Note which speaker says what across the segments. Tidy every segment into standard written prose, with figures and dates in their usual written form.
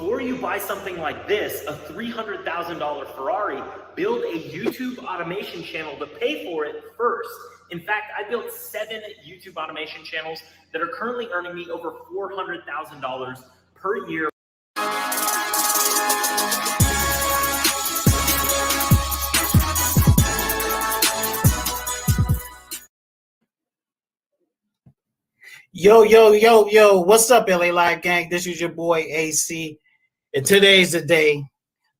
Speaker 1: before you buy something like this, a $300,000 Ferrari, build a YouTube automation channel to pay for it first. In fact, I built 7 YouTube automation channels that are currently earning me over $400,000 per year.
Speaker 2: Yo, what's up, LA Live Gang? This is your boy AC, and today's the day.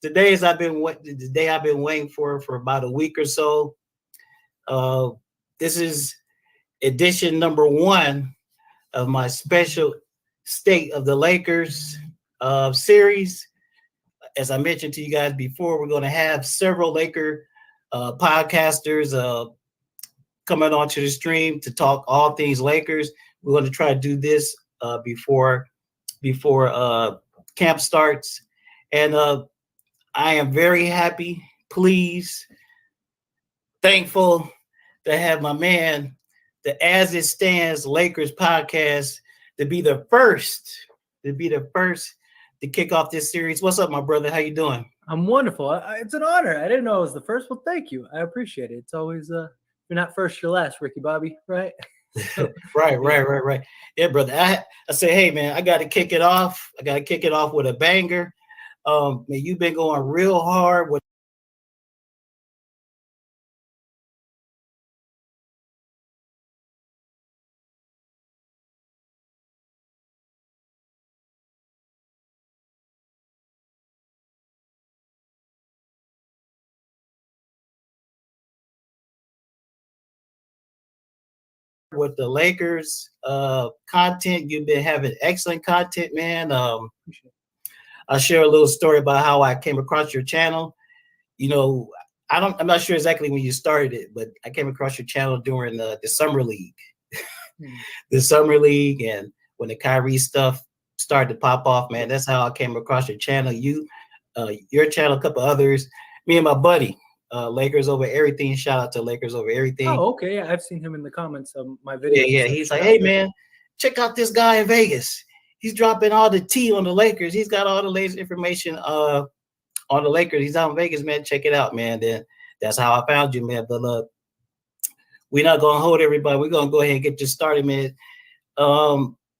Speaker 2: Today's the day I've been waiting for about a week or so. This is edition number 1 of my special State of the Lakers series. As I mentioned to you guys before, we're going to have several Laker podcasters coming onto the stream to talk all things Lakers. We're going to try to do this before camp starts. And I am very happy, pleased, thankful to have my man, the As It Stands Lakers podcast, to be the first to kick off this series. What's up, my brother? How you doing?
Speaker 3: I'm wonderful. It's an honor. I didn't know it was the first. Well, thank you. I appreciate it. It's always you're not first, you're last, Ricky Bobby, right?
Speaker 2: Right. Yeah, brother. I say, hey, man, I got to kick it off. I got to kick it off with a banger. Man, you've been going real hard with the Lakers content. You've been having excellent content, man. I'll share a little story about how I came across your channel. You know, I'm not sure exactly when you started it, but I came across your channel during the summer league. The summer league, and when the Kyrie stuff started to pop off, man, that's how I came across your channel. Your channel, a couple others, me and my buddy. Lakers Over Everything. Shout out to Lakers Over Everything.
Speaker 3: Oh, okay. Yeah, I've seen him in the comments of my video.
Speaker 2: Yeah. He's like, hey, man, check out this guy in Vegas. He's dropping all the tea on the Lakers. He's got all the latest information on the Lakers. He's out in Vegas, man. Check it out, man. Then that's how I found you, man. But look, we're not gonna hold everybody. We're gonna go ahead and get this started, man.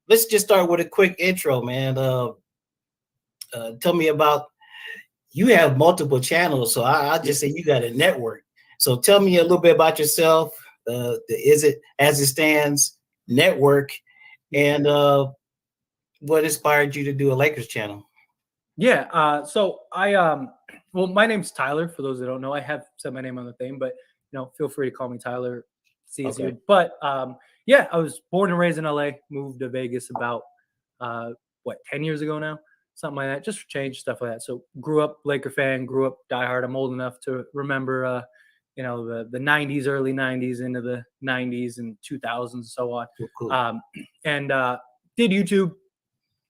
Speaker 2: Let's just start with a quick intro, man. Tell me about. You have multiple channels, so I just say you got a network. So tell me a little bit about yourself. The Is It As It Stands network, and what inspired you to do a Lakers channel?
Speaker 3: Yeah. So well, my name's Tyler. For those that don't know, I have said my name on the thing, but feel free to call me Tyler. It's easier. Okay. But yeah, I was born and raised in LA. Moved to Vegas about 10 years ago now. Something like that, just for change, stuff like that. So grew up Laker fan, grew up diehard. I'm old enough to remember, the 90s, early 90s into the 90s and 2000s and so on. Cool. And did YouTube,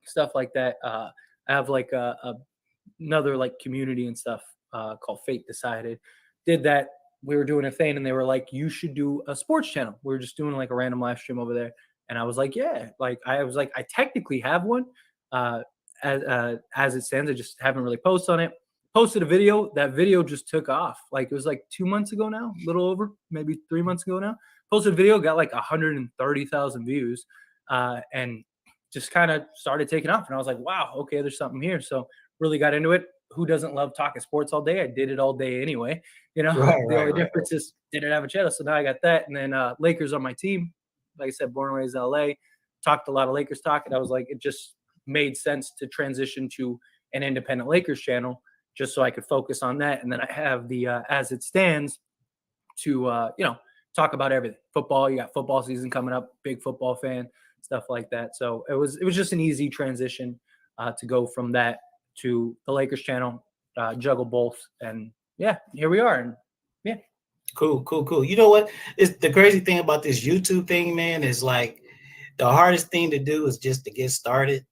Speaker 3: stuff like that. I have like another like community and stuff called Fate Decided. Did that. We were doing a thing and they were like, you should do a sports channel. We were just doing like a random live stream over there. And I was like, yeah, I technically have one. As it stands, I just haven't really posted on it. Posted a video. That video just took off. Like it was like 2 months ago now, a little over, maybe 3 months ago now. Posted a video, got like 130,000 views, and just kind of started taking off. And I was like, wow, okay, there's something here. So really got into it. Who doesn't love talking sports all day? I did it all day anyway. The only difference is didn't have a channel. So now I got that. And then Lakers on my team. Like I said, born and raised in LA. Talked a lot of Lakers talk. And I was like, it just made sense to transition to an independent Lakers channel just so I could focus on that. And then I have the As It Stands to talk about everything. Football, you got football season coming up, big football fan, stuff like that. So it was just an easy transition to go from that to the Lakers channel, juggle both. And yeah, here we are. And yeah.
Speaker 2: Cool. You know what? It's the crazy thing about this YouTube thing, man, is like the hardest thing to do is just to get started.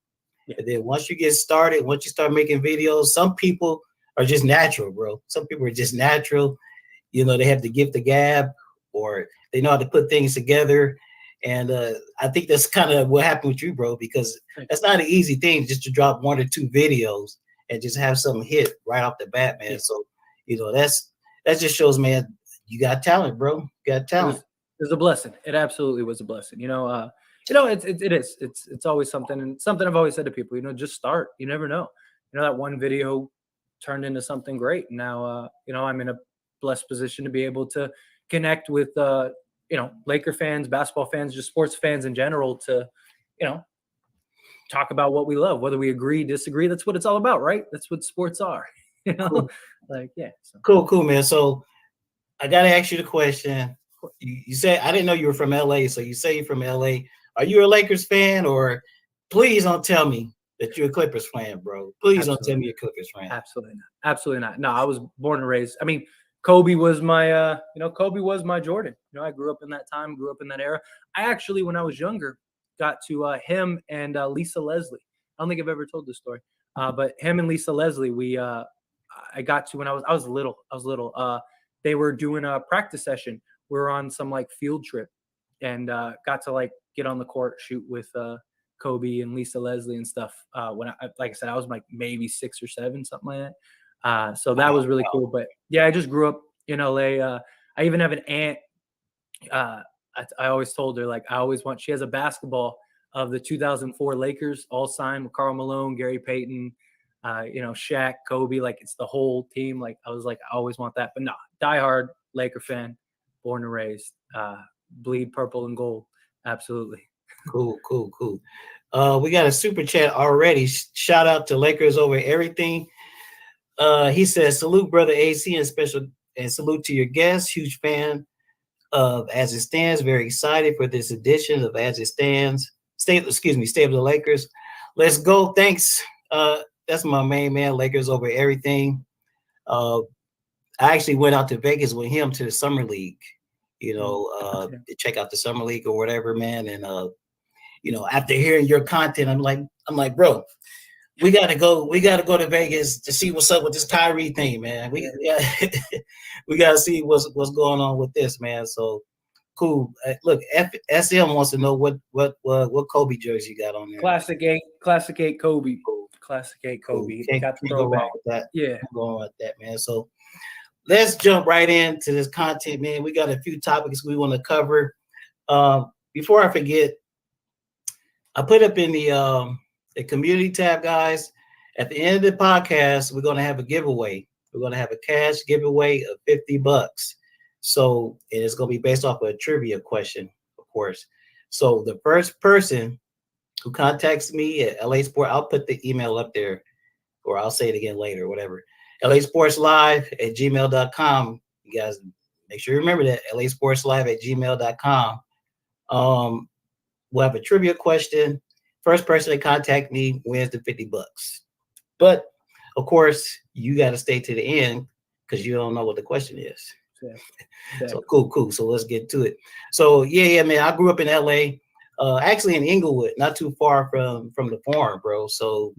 Speaker 2: Yeah. And then once you get started, once you start making videos, some people are just natural, bro. Some people are just natural. They have the gift of gab, or they know how to put things together. And I think that's kind of what happened with you, bro, because that's not an easy thing just to drop 1 or 2 videos and just have something hit right off the bat, man. So, you know, that just shows, man, you got talent, bro. You got talent.
Speaker 3: It was a blessing. It absolutely was a blessing. You know, it's always something, and something I've always said to people, you know, just start. You never know. You know, that one video turned into something great. Now, you know, I'm in a blessed position to be able to connect with, you know, Laker fans, basketball fans, just sports fans in general to, you know, talk about what we love, whether we agree, disagree. That's what it's all about, right? That's what sports are. You know,
Speaker 2: Cool.
Speaker 3: like, yeah. So.
Speaker 2: Cool, man. So I got to ask you the question. You say, I didn't know you were from LA. So you say you're from LA. Are you a Lakers fan, or please don't tell me that you're a Clippers fan, bro? Please don't tell me you're a Clippers fan.
Speaker 3: Absolutely not. Absolutely not. No, I was born and raised. I mean, Kobe was my, you know, Kobe was my Jordan. You know, I grew up in that time, grew up in that era. I actually, when I was younger, got to him and Lisa Leslie. I don't think I've ever told this story, but him and Lisa Leslie, I got to when I was little. They were doing a practice session. We were on some like field trip, and got to like get on the court, shoot with Kobe and Lisa Leslie and stuff. When like I said, I was like maybe 6 or 7, something like that. So that was really cool. But yeah, I just grew up in LA. I even have an aunt. I always told her, like, she has a basketball of the 2004 Lakers, all signed with Karl Malone, Gary Payton, you know, Shaq, Kobe, like it's the whole team. Like I was like, I always want that. But no, diehard Laker fan, born and raised, bleed purple and gold. Absolutely.
Speaker 2: Cool. We got a super chat already. Shout out to Lakers over everything. He says, salute brother AC and salute to your guests. Huge fan of As It Stands. Very excited for this edition of As It Stands. State of the Lakers. Let's go. Thanks. That's my main man. Lakers over everything. I actually went out to Vegas with him to the summer league, you know, to check out the summer league or whatever, man. And you know, after hearing your content, I'm like, bro, we gotta go to Vegas to see what's up with this Kyrie thing, man. We gotta see what's going on with this, man. So cool. Look, SM wants to know what Kobe jersey you got on there.
Speaker 3: Classic 8 Kobe. Classic 8 Kobe.
Speaker 2: Can't go wrong with that.
Speaker 3: Yeah,
Speaker 2: can't go wrong with that, man. So let's jump right into this content, man. We got a few topics we want to cover. Before I forget, I put up in the community tab, guys. At the end of the podcast, we're going to have a giveaway. We're going to have a cash giveaway of $50. So it's going to be based off of a trivia question, of course. So the first person who contacts me at LA Sport, I'll put the email up there, or I'll say it again later, whatever. LASportsLive@gmail.com. You guys make sure you remember that, LASportsLive@gmail.com. We'll have a trivia question. First person to contact me wins the $50. But of course, you got to stay to the end because you don't know what the question is. Yeah. So cool. So let's get to it. So yeah, man. I grew up in LA, actually in Inglewood, not too far from the farm, bro. So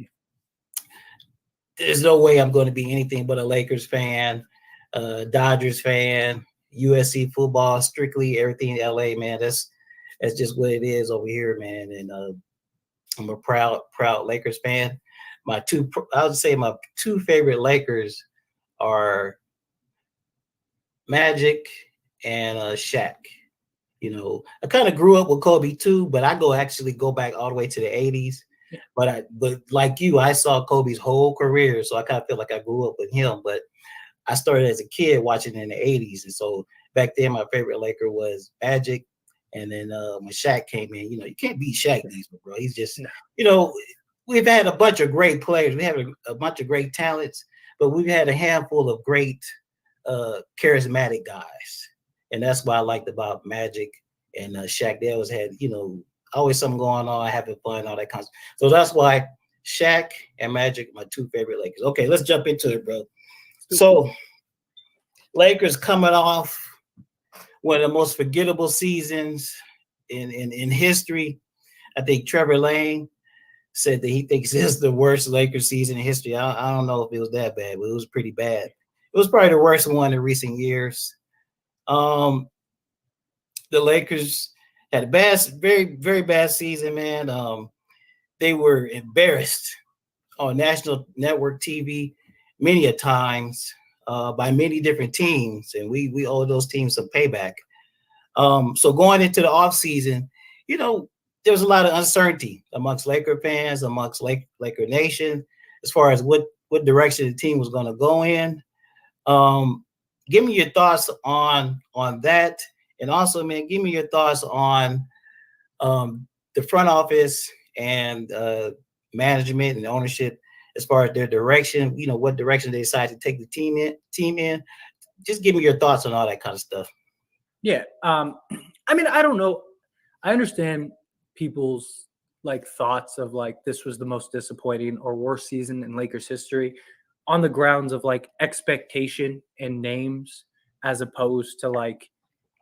Speaker 2: there's no way I'm going to be anything but a Lakers fan, Dodgers fan, USC football, strictly everything in LA, man. That's just what it is over here, man. And I'm a proud Lakers fan. I would say my 2 favorite Lakers are Magic and Shaq. You know, I kind of grew up with Kobe too, but I actually go back all the way to the 80s. But like you, I saw Kobe's whole career, so I kind of feel like I grew up with him. But I started as a kid watching in the 80s, and so back then my favorite Laker was Magic. And then when Shaq came in, you know, you can't beat Shaq these, bro. He's just, you know, we've had a bunch of great players. We have a bunch of great talents, but we've had a handful of great charismatic guys. And that's what I liked about Magic and Shaq. They always had, you know, always something going on, having fun, all that kind of stuff. So that's why Shaq and Magic, my 2 favorite Lakers. Okay, let's jump into it, bro. So Lakers coming off one of the most forgettable seasons in history. I think Trevor Lane said that he thinks this is the worst Lakers season in history. I don't know if it was that bad, but it was pretty bad. It was probably the worst one in recent years. The Lakers Had a bad, very, very bad season, man. They were embarrassed on national network TV many a times by many different teams, and we owe those teams some payback. So going into the offseason, you know, there was a lot of uncertainty amongst Laker fans, amongst Laker Nation, as far as what direction the team was going to go in. Give me your thoughts on that, and also, man, give me your thoughts on the front office and management and ownership as far as their direction. You know, what direction they decide to take the team in. Just give me your thoughts on all that kind of stuff.
Speaker 3: Yeah. I mean, I don't know. I understand people's like thoughts of like this was the most disappointing or worst season in Lakers history on the grounds of like expectation and names as opposed to like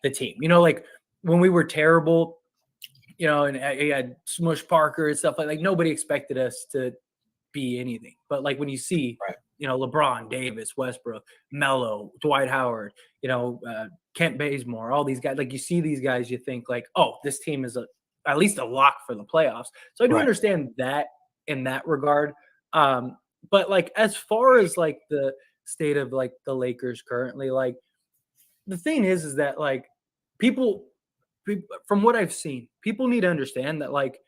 Speaker 3: the team. You know, like when we were terrible, you know, and I had Smush Parker and stuff like nobody expected us to be anything. But like when you see,
Speaker 2: Right.
Speaker 3: you know, LeBron, Davis, Westbrook, Melo, Dwight Howard, you know, Kent Bazemore, all these guys, like you see these guys, you think like, oh, this team is at least a lock for the playoffs. So I do understand that in that regard. But like as far as like the state of like the Lakers currently, like the thing is that like people from what I've seen, people need to understand that like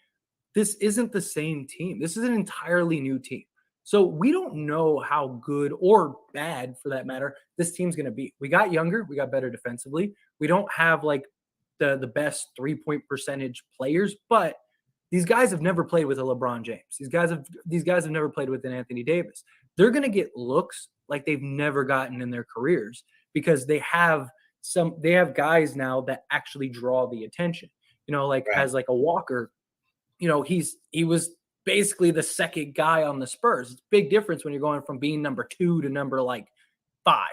Speaker 3: this isn't the same team. This is an entirely new team. So we don't know how good or bad, for that matter, this team's going to be. We got younger. We got better defensively. We don't have like the best 3-point percentage players, but these guys have never played with a LeBron James. These guys have never played with an Anthony Davis. They're going to get looks like they've never gotten in their careers because they have guys now that actually draw the attention. You know, like as like a Walker, you know, he was basically the second guy on the Spurs. It's a big difference when you're going from being number 2 to number like 5.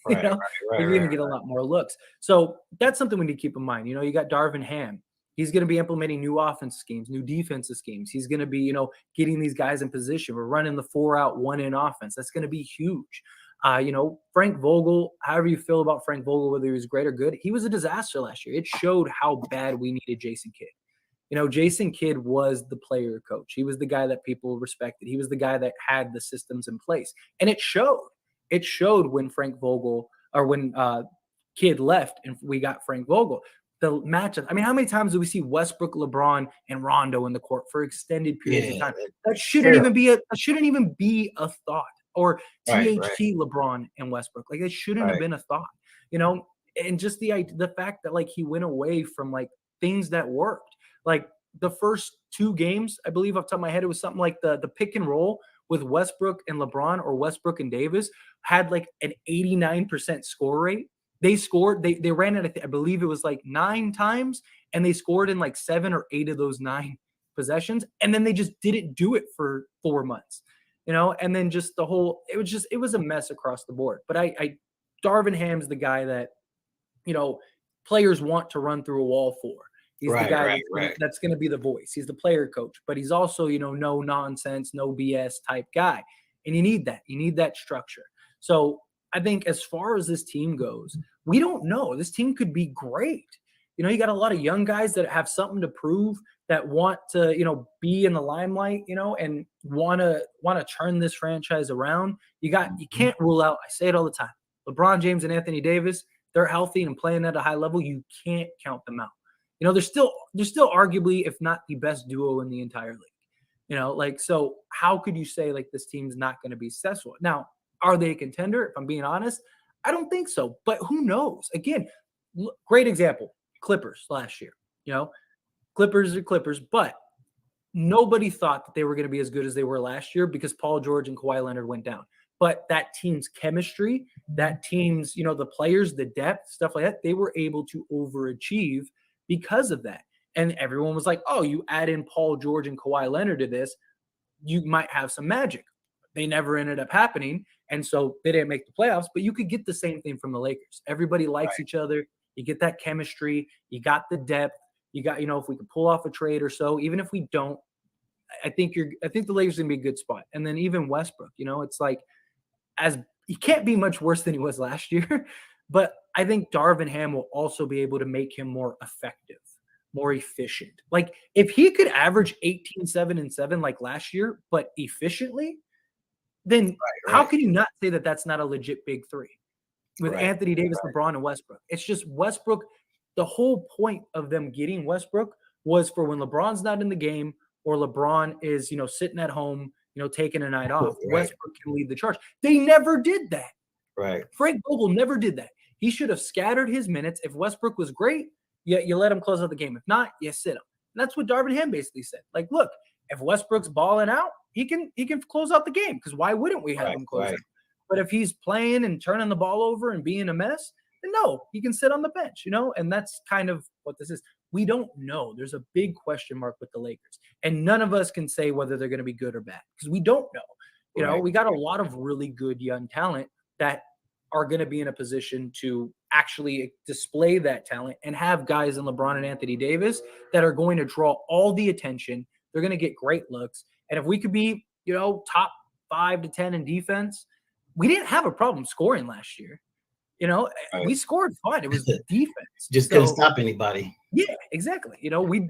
Speaker 3: You're going to get a lot more looks. So that's something we need to keep in mind. You know, you got Darvin Ham. He's going to be implementing new offense schemes, new defensive schemes. He's going to be, you know, getting these guys in position. We're running the 4-out, 1-in offense. That's going to be huge. You know, Frank Vogel, however you feel about Frank Vogel, whether he was great or good, he was a disaster last year. It showed how bad we needed Jason Kidd. You know, Jason Kidd was the player coach. He was the guy that people respected. He was the guy that had the systems in place. And it showed. It showed when Frank Vogel or when Kidd left and we got Frank Vogel. The matchup. I mean, how many times do we see Westbrook, LeBron, and Rondo in the court for extended periods of time? That shouldn't even be a thought. Or THT, LeBron, and Westbrook. Like it shouldn't have been a thought. You know, and just the fact that like he went away from like things that worked. Like the first 2 games, I believe off the top of my head, it was something like the pick and roll with Westbrook and LeBron or Westbrook and Davis had like an 89% score rate. They scored, they ran it, I believe it was like 9 times, and they scored in like 7 or 8 of those 9 possessions. And then they just didn't do it for 4 months, you know, and then just it was a mess across the board. But Darvin Ham's the guy that, you know, players want to run through a wall for. He's the guy that's going to be the voice. He's the player coach, but he's also, you know, no nonsense, no BS type guy. And you need that. You need that structure. So I think as far as this team goes, we don't know. This team could be great. You know, you got a lot of young guys that have something to prove, that want to, you know, be in the limelight, you know, and want to turn this franchise around. You can't rule out, I say it all the time, LeBron James and Anthony Davis, they're healthy and playing at a high level. You can't count them out. You know, they're still arguably, if not the best duo in the entire league. You know, like, so how could you say like this team's not going to be successful? Now, are they a contender? If I'm being honest, I don't think so. But who knows? Again, great example, Clippers last year. You know, Clippers are Clippers, but nobody thought that they were going to be as good as they were last year because Paul George and Kawhi Leonard went down. But that team's chemistry, that team's, you know, the players, the depth, stuff like that, they were able to overachieve because of that. And everyone was like, oh, you add in Paul George and Kawhi Leonard to this, you might have some magic. They never ended up happening. And so they didn't make the playoffs, but you could get the same thing from the Lakers. Everybody likes each other. You get that chemistry. You got the depth. You got, you know, if we could pull off a trade or so, even if we don't, I think the Lakers are going to be a good spot. And then even Westbrook, you know, it's like, he can't be much worse than he was last year, but I think Darvin Ham will also be able to make him more effective. more efficient. Like if he could average 18, 7, and 7 like last year, but efficiently, then how can you not say that that's not a legit big three with Anthony Davis, LeBron, and Westbrook? It's just Westbrook. The whole point of them getting Westbrook was for when LeBron's not in the game or LeBron is, sitting at home, taking a night off. Westbrook can lead the charge. They never did that.
Speaker 2: Right.
Speaker 3: Frank Vogel never did that. He should have scattered his minutes. If Westbrook was great, you let him close out the game. If not, you sit him. And that's what Darvin Ham basically said. Like, look, if Westbrook's balling out, he can close out the game, because why wouldn't we have him close out? But if he's playing and turning the ball over and being a mess, then no, he can sit on the bench, and that's kind of what this is. We don't know. There's a big question mark with the Lakers, and none of us can say whether they're going to be good or bad because we don't know. We got a lot of really good young talent that are going to be in a position to actually display that talent and have guys in LeBron and Anthony Davis that are going to draw all the attention. They're going to get great looks. And if we could be, top 5 to 10 in defense, we didn't have a problem scoring last year. We scored fine. It was defense.
Speaker 2: Just couldn't stop anybody.
Speaker 3: Yeah, exactly.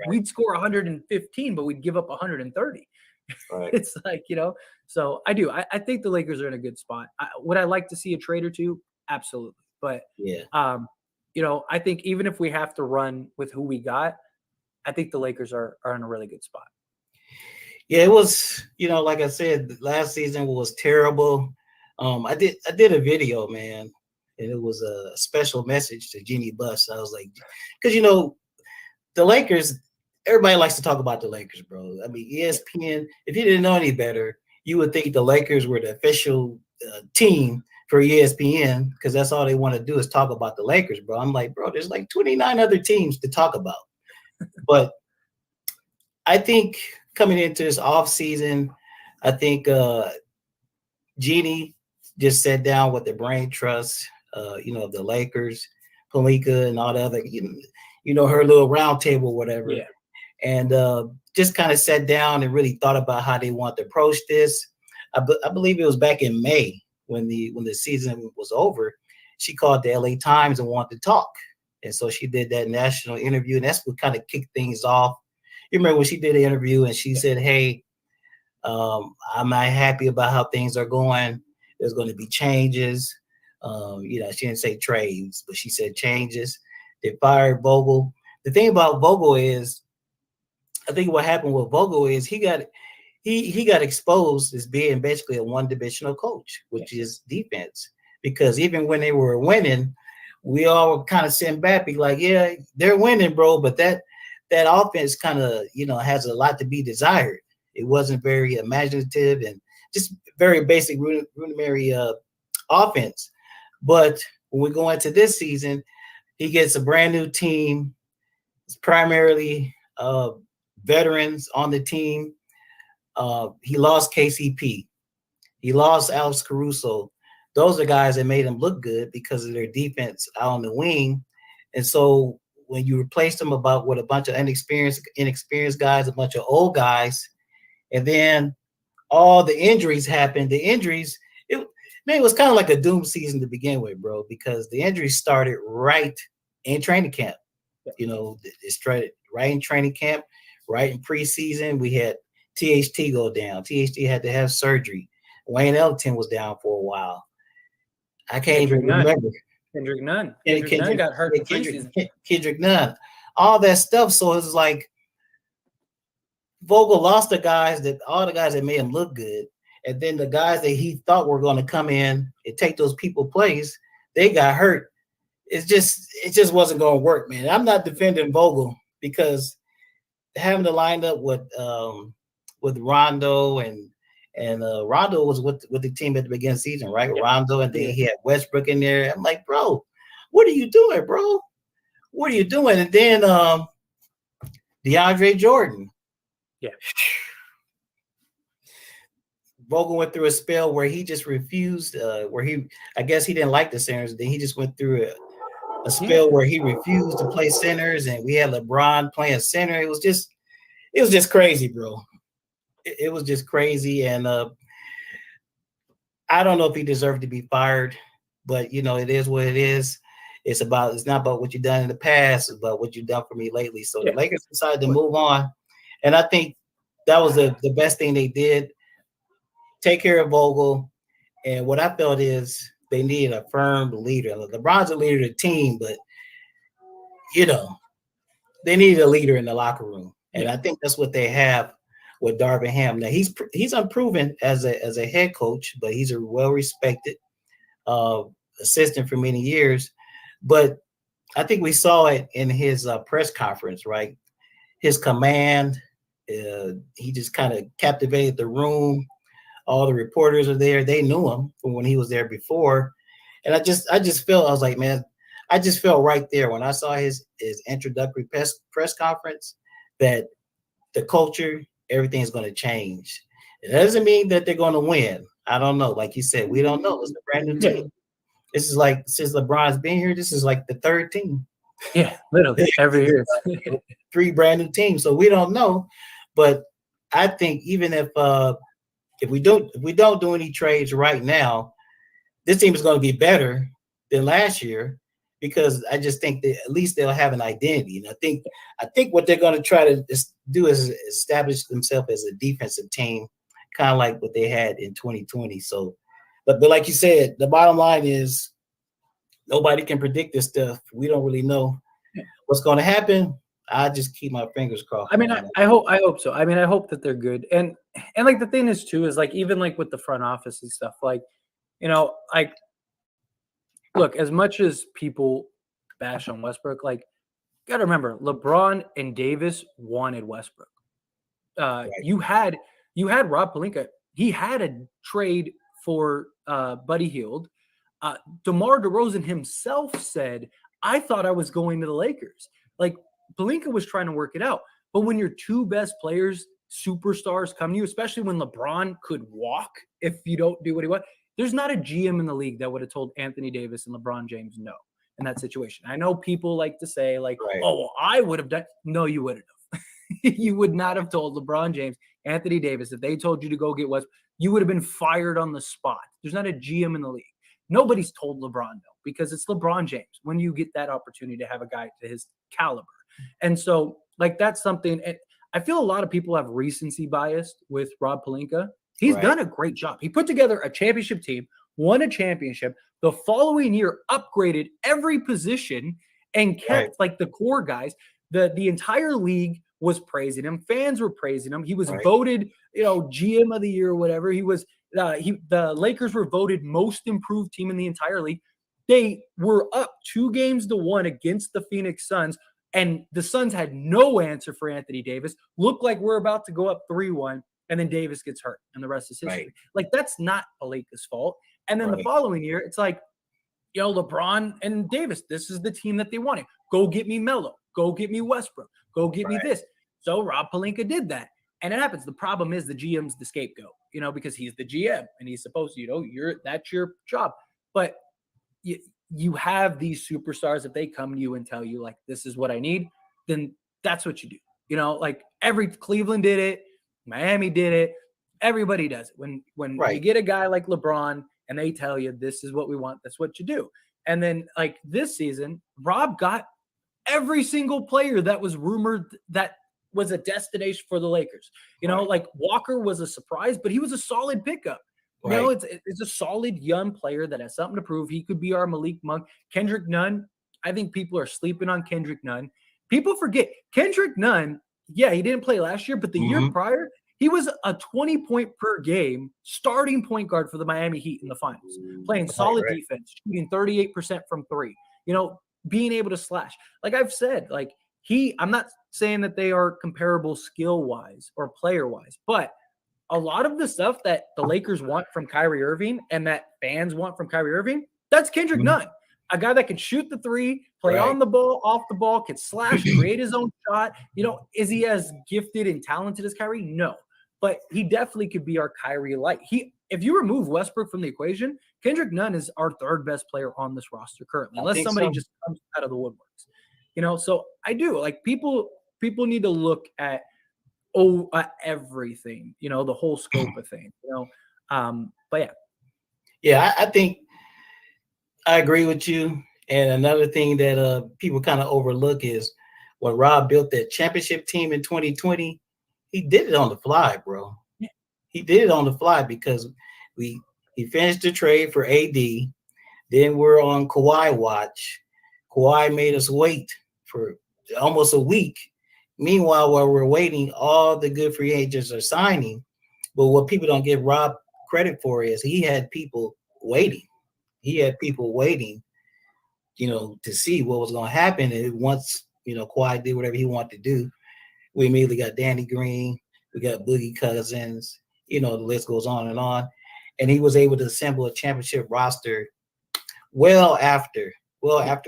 Speaker 3: We'd score 115, but we'd give up 130.
Speaker 2: Right.
Speaker 3: It's like, so I do. I think the Lakers are in a good spot. Would I like to see a trade or two? Absolutely. But, I think even if we have to run with who we got, I think the Lakers are in a really good spot.
Speaker 2: Yeah, it was, like I said, last season was terrible. I did a video, man, and it was a special message to Jeannie Buss. I was like, because, the Lakers, everybody likes to talk about the Lakers, bro. I mean, ESPN, if you didn't know any better, you would think the Lakers were the official team for ESPN, because that's all they want to do is talk about the Lakers, bro. I'm like, bro, there's like 29 other teams to talk about. But I think coming into this offseason, I think Jeannie just sat down with the brain trust, of the Lakers, Palika, and all the other, her little round table, whatever.
Speaker 3: Yeah.
Speaker 2: And just kind of sat down and really thought about how they want to approach this. I believe it was back in May when the season was over. She called the LA Times and wanted to talk. And so she did that national interview, and that's what kind of kicked things off. You remember when she did the interview and she said, hey, I'm not happy about how things are going. There's going to be changes. She didn't say trades, but she said changes. They fired Vogel. The thing about Vogel is, I think what happened with Vogel is he got exposed as being basically a one-dimensional coach, which is defense. Because even when they were winning, we all were kind of sitting back, be like, yeah, they're winning, bro, but that offense kind of, has a lot to be desired. It wasn't very imaginative and just very basic rudimentary offense. But when we go into this season, he gets a brand new team. It's primarily veterans on the team. He lost KCP. He lost Alex Caruso. Those are guys that made him look good because of their defense out on the wing. And so when you replace them with a bunch of inexperienced guys, a bunch of old guys, and then all the injuries happened. The injuries, it was kind of like a doom season to begin with, bro, because the injuries started right in training camp. It started right in training camp, right in preseason. We had THT go down. THT had to have surgery. Wayne Ellington was down for a while. I can't even remember.
Speaker 3: Kendrick Nunn. Kendrick Nunn got hurt in preseason.
Speaker 2: Kendrick Nunn. All that stuff. So it's like Vogel lost all the guys that made him look good. And then the guys that he thought were going to come in and take those people place, they got hurt. It just wasn't going to work, man. I'm not defending Vogel because having to line up with Rondo and Rondo was with the team at the beginning of the season, right? Yeah. Rondo, and then he had Westbrook in there. I'm like, bro, what are you doing, bro? What are you doing? And then DeAndre Jordan.
Speaker 3: Yeah.
Speaker 2: Vogel went through a spell where he just refused, I guess he didn't like the centers. Then he just went through a spell where he refused to play centers, and we had LeBron playing center. It was just crazy, bro. It was just crazy, and I don't know if he deserved to be fired, but it is what it is. It's not about what you've done in the past, it's about what you've done for me lately. So
Speaker 3: Yeah.
Speaker 2: the Lakers decided to move on. And I think that was the best thing they did. Take care of Vogel. And what I felt is they needed a firm leader. LeBron's a leader of the team, but they needed a leader in the locker room. And I think that's what they have with Darvin Ham. Now he's unproven as a head coach, but he's a well-respected assistant for many years. But I think we saw it in his press conference, right? His command, he just kind of captivated the room. All the reporters are there. They knew him from when he was there before. And I just felt, I was like, man, I just felt right there when I saw his introductory press conference that the culture, everything's going to change. It doesn't mean that they're going to win. I don't know. Like you said, we don't know. It's a brand new team. This is like, since LeBron's been here, this is like the third team.
Speaker 3: Yeah, literally every year.
Speaker 2: 3 brand new teams. So we don't know. But I think even if we don't do any trades right now, this team is going to be better than last year, because I just think that at least they'll have an identity. And I think what they're going to try to do is establish themselves as a defensive team, kind of like what they had in 2020. So, but like you said, the bottom line is nobody can predict this stuff. We don't really know what's going to happen. I just keep my fingers crossed.
Speaker 3: I mean, I hope so. I mean, I hope that they're good. And like the thing is too, is like, even like with the front office and stuff, like, like, look, as much as people bash on Westbrook, like, you gotta remember, LeBron and Davis wanted Westbrook.
Speaker 2: Right.
Speaker 3: You had Rob Pelinka. He had a trade for Buddy Hield. DeMar DeRozan himself said, I thought I was going to the Lakers. Like, Pelinka was trying to work it out. But when your 2 best players, superstars, come to you, especially when LeBron could walk if you don't do what he wants, there's not a GM in the league that would have told Anthony Davis and LeBron James no in that situation. I know people like to say, like,
Speaker 2: right.
Speaker 3: Oh, well, I would have done. No, you wouldn't have. You would not have told LeBron James, Anthony Davis, if they told you to go get Westbrook, you would have been fired on the spot. There's not a GM in the league. Nobody's told LeBron no, because it's LeBron James when you get that opportunity to have a guy to his caliber. And so, like, that's something. And I feel a lot of people have recency bias with Rob Pelinka. He's done a great job. He put together a championship team, won a championship. The following year, upgraded every position and kept like the core guys. The entire league was praising him. Fans were praising him. He was voted, GM of the year or whatever. He was. The Lakers were voted most improved team in the entire league. They were up 2-1 against the Phoenix Suns, and the Suns had no answer for Anthony Davis. Looked like we're about to go up 3-1. And then Davis gets hurt, and the rest is history. Like, that's not Pelinka's fault. And then the following year, it's like, LeBron and Davis, this is the team that they wanted. Go get me Melo. Go get me Westbrook. Go get me this. So Rob Pelinka did that. And it happens. The problem is the GM's the scapegoat, because he's the GM, and he's supposed to, that's your job. But you have these superstars, if they come to you and tell you, like, this is what I need, then that's what you do. Like, Cleveland did it. Miami did it. Everybody does it. When you get a guy like LeBron and they tell you this is what we want, that's what you do. And then, like, this season, Rob got every single player that was rumored that was a destination for the Lakers. Like, Walker was a surprise, but he was a solid pickup. It's a solid young player that has something to prove. He could be our Malik Monk. Kendrick Nunn, I think people are sleeping on Kendrick Nunn. People forget Kendrick Nunn. Yeah, he didn't play last year, but the year prior, he was a 20-point per game starting point guard for the Miami Heat in the finals, playing solid defense, shooting 38% from 3, being able to slash. Like I've said, like, I'm not saying that they are comparable skill-wise or player-wise, but a lot of the stuff that the Lakers want from Kyrie Irving and that fans want from Kyrie Irving, that's Kendrick Nunn. A guy that can shoot the 3, play on the ball, off the ball, can slash, create his own shot. Is he as gifted and talented as Kyrie? No. But he definitely could be our Kyrie light. If you remove Westbrook from the equation, Kendrick Nunn is our 3rd best player on this roster currently, unless somebody just comes out of the woodworks. So I do. Like, people need to look at everything, the whole scope of things, but yeah.
Speaker 2: Yeah, I think I agree with you. And another thing that people kind of overlook is when Rob built that championship team in 2020, he did it on the fly, bro.
Speaker 3: Yeah.
Speaker 2: He did it on the fly because he finished the trade for AD. Then we're on Kawhi watch. Kawhi made us wait for almost a week. Meanwhile, while we're waiting, all the good free agents are signing. But what people don't give Rob credit for is he had people waiting. He had people waiting, to see what was going to happen. And once, Kawhi did whatever he wanted to do, we immediately got Danny Green. We got Boogie Cousins. The list goes on. And he was able to assemble a championship roster well after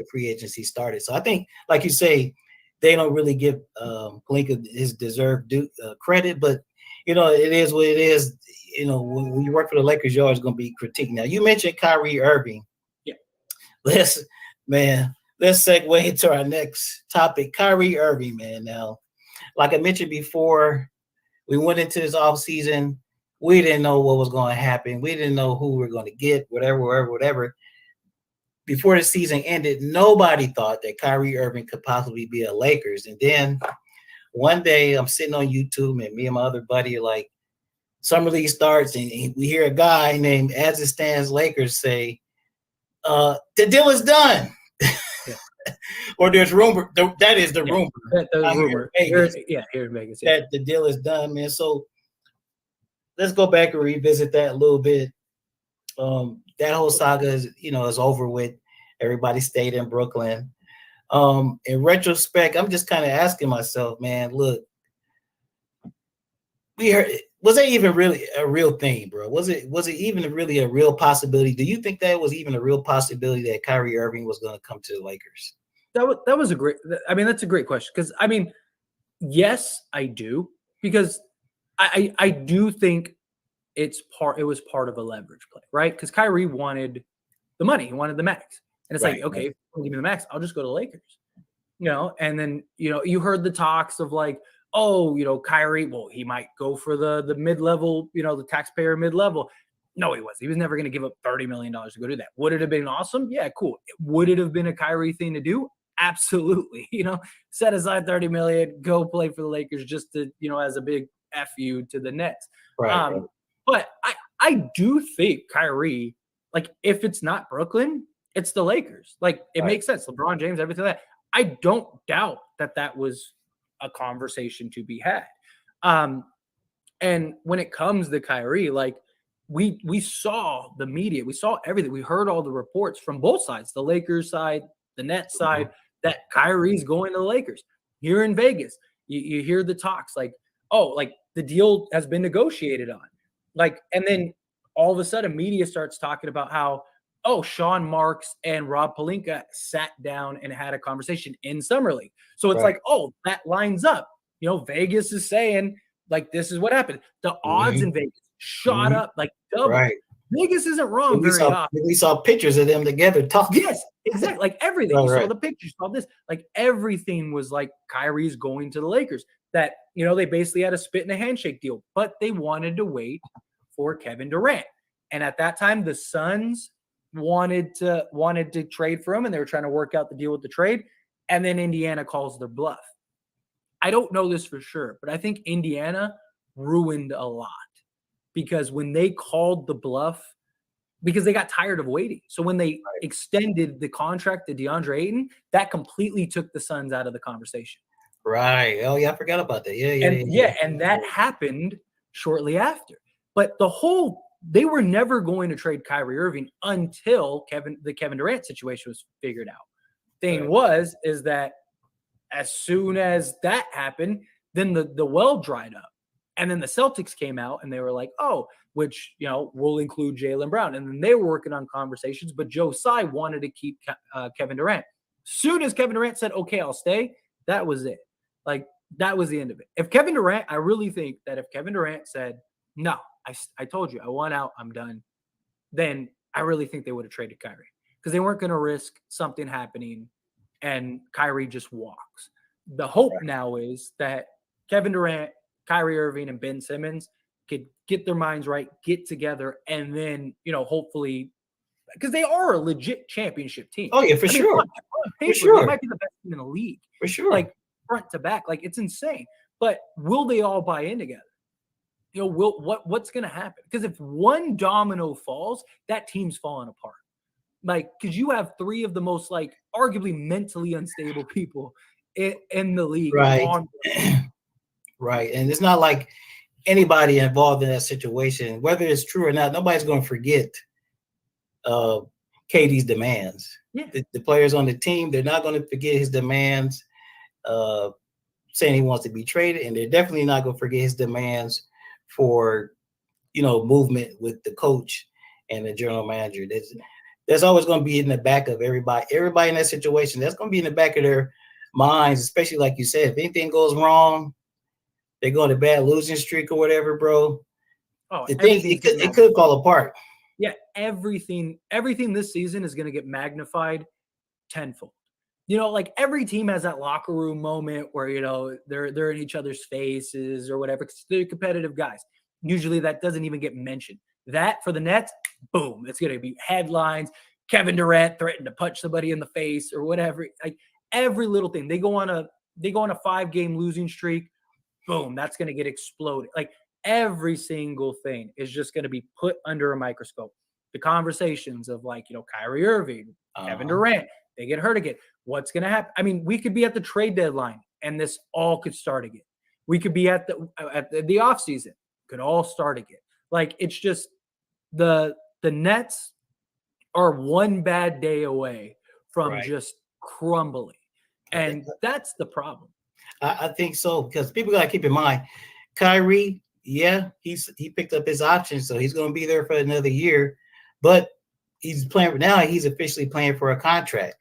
Speaker 2: free agency started. So I think, like you say, they don't really give Pelinka his deserved credit, but it is what it is. When you work for the Lakers, you're always going to be critiqued. Now, you mentioned Kyrie Irving.
Speaker 3: Yeah.
Speaker 2: Let's segue into our next topic. Kyrie Irving, man. Now, like I mentioned before, we went into this offseason. We didn't know what was going to happen. We didn't know who we were going to get, whatever. Before the season ended, nobody thought that Kyrie Irving could possibly be a Lakers. And then one day I'm sitting on YouTube and me and my other buddy are like, summer league starts and we hear a guy named As It Stands Lakers say, the deal is done.
Speaker 3: Yeah.
Speaker 2: Or there's rumor. That is the rumor.
Speaker 3: That's rumor. Here in Vegas. Yeah.
Speaker 2: That the deal is done, man. So let's go back and revisit that a little bit. That whole saga is over with. Everybody stayed in Brooklyn. In retrospect, I'm just kind of asking myself, man, look, we heard, was that even really a real thing, bro? Was it even really a real possibility? Do you think that was even a real possibility that Kyrie Irving was going to come to the Lakers?
Speaker 3: That was a great. I mean, that's a great question because yes, I do, because I do think it was part of a leverage play, right? Because Kyrie wanted the money, he wanted the max, and it's like, okay, if you give me the max, I'll just go to the Lakers, And then you heard the talks of like, oh, Kyrie, well, he might go for the mid-level, the taxpayer mid-level. No, he wasn't. He was never going to give up $30 million to go do that. Would it have been awesome? Yeah, cool. Would it have been a Kyrie thing to do? Absolutely. Set aside $30 million, go play for the Lakers just to, as a big F you to the Nets.
Speaker 2: Right.
Speaker 3: But I do think Kyrie, like, if it's not Brooklyn, it's the Lakers. Like, it makes sense. LeBron James, everything like that. I don't doubt that was a conversation to be had. And when it comes to Kyrie, like, we saw the media, we saw everything. We heard all the reports from both sides, the Lakers side, the Nets side, that Kyrie's going to the Lakers. Here in Vegas, you hear the talks like, oh, like the deal has been negotiated on. Like, and then all of a sudden media starts talking about how, oh, Sean Marks and Rob Pelinka sat down and had a conversation in Summer League. So it's like, oh, that lines up. Vegas is saying, like, this is what happened. The odds in Vegas shot up like double.
Speaker 2: Right.
Speaker 3: Vegas isn't wrong very often.
Speaker 2: We saw pictures of them together talking.
Speaker 3: Yes, exactly. Like everything. You saw the pictures, saw this. Like everything was like Kyrie's going to the Lakers. That, they basically had a spit and a handshake deal, but they wanted to wait for Kevin Durant. And at that time, the Suns wanted to trade for him, and they were trying to work out the deal with the trade. And then Indiana calls their bluff. I don't know this for sure, but I think Indiana ruined a lot because when they called the bluff, because they got tired of waiting. So when they extended the contract to DeAndre Ayton, that completely took the Suns out of the conversation.
Speaker 2: Right. Oh, yeah, I forgot about that. Yeah.
Speaker 3: And that happened shortly after. But they were never going to trade Kyrie Irving until the Kevin Durant situation was figured out. Thing is that as soon as that happened, then the well dried up. And then the Celtics came out and they were like, oh, which, will include Jaylen Brown. And then they were working on conversations, but Joe Tsai wanted to keep Kevin Durant. Soon as Kevin Durant said, okay, I'll stay, that was it. Like, that was the end of it. I really think that if Kevin Durant said, no, I told you, I want out, I'm done, then I really think they would have traded Kyrie because they weren't going to risk something happening and Kyrie just walks. The hope now is that Kevin Durant, Kyrie Irving, and Ben Simmons could get their minds right, get together, and then, hopefully because they are a legit championship team.
Speaker 2: Oh yeah, for sure.
Speaker 3: On paper,
Speaker 2: For sure.
Speaker 3: they might be the best team in the league.
Speaker 2: For sure.
Speaker 3: Like front to back, like it's insane. But will they all buy in together? You know, what's going to happen? Because if one domino falls, that team's falling apart. Like, because you have three of the most like arguably mentally unstable people in the league.
Speaker 2: Right. Right. And it's not like anybody involved in that situation, whether it's true or not, nobody's going to forget KD's demands.
Speaker 3: Yeah.
Speaker 2: The players on the team, they're not going to forget his demands, saying he wants to be traded, and they're definitely not going to forget his demands for, you know, movement with the coach and the general manager. There's always going to be in the back of everybody in that situation. That's going to be in the back of their minds, especially like you said, if anything goes wrong, they go on a bad losing streak or whatever, bro.
Speaker 3: Oh,
Speaker 2: it could fall apart.
Speaker 3: Yeah, everything this season is going to get magnified tenfold. You know, like every team has that locker room moment where, you know, they're in each other's faces or whatever, because they're competitive guys. Usually that doesn't even get mentioned. That for the Nets, boom, it's going to be headlines. Kevin Durant threatened to punch somebody in the face or whatever. Like every little thing. They go on a 5-game losing streak. Boom, that's going to get exploded. Like every single thing is just going to be put under a microscope. The conversations of like, you know, Kyrie Irving, Kevin Durant, they get hurt again. What's going to happen? I mean, we could be at the trade deadline and this all could start again. We could be at the off season, could all start again. Like it's just the Nets are one bad day away from just crumbling. And that's the problem.
Speaker 2: I think so, because people got to keep in mind, Kyrie, yeah, he picked up his option, so he's going to be there for another year, but he's playing now. He's officially playing for a contract.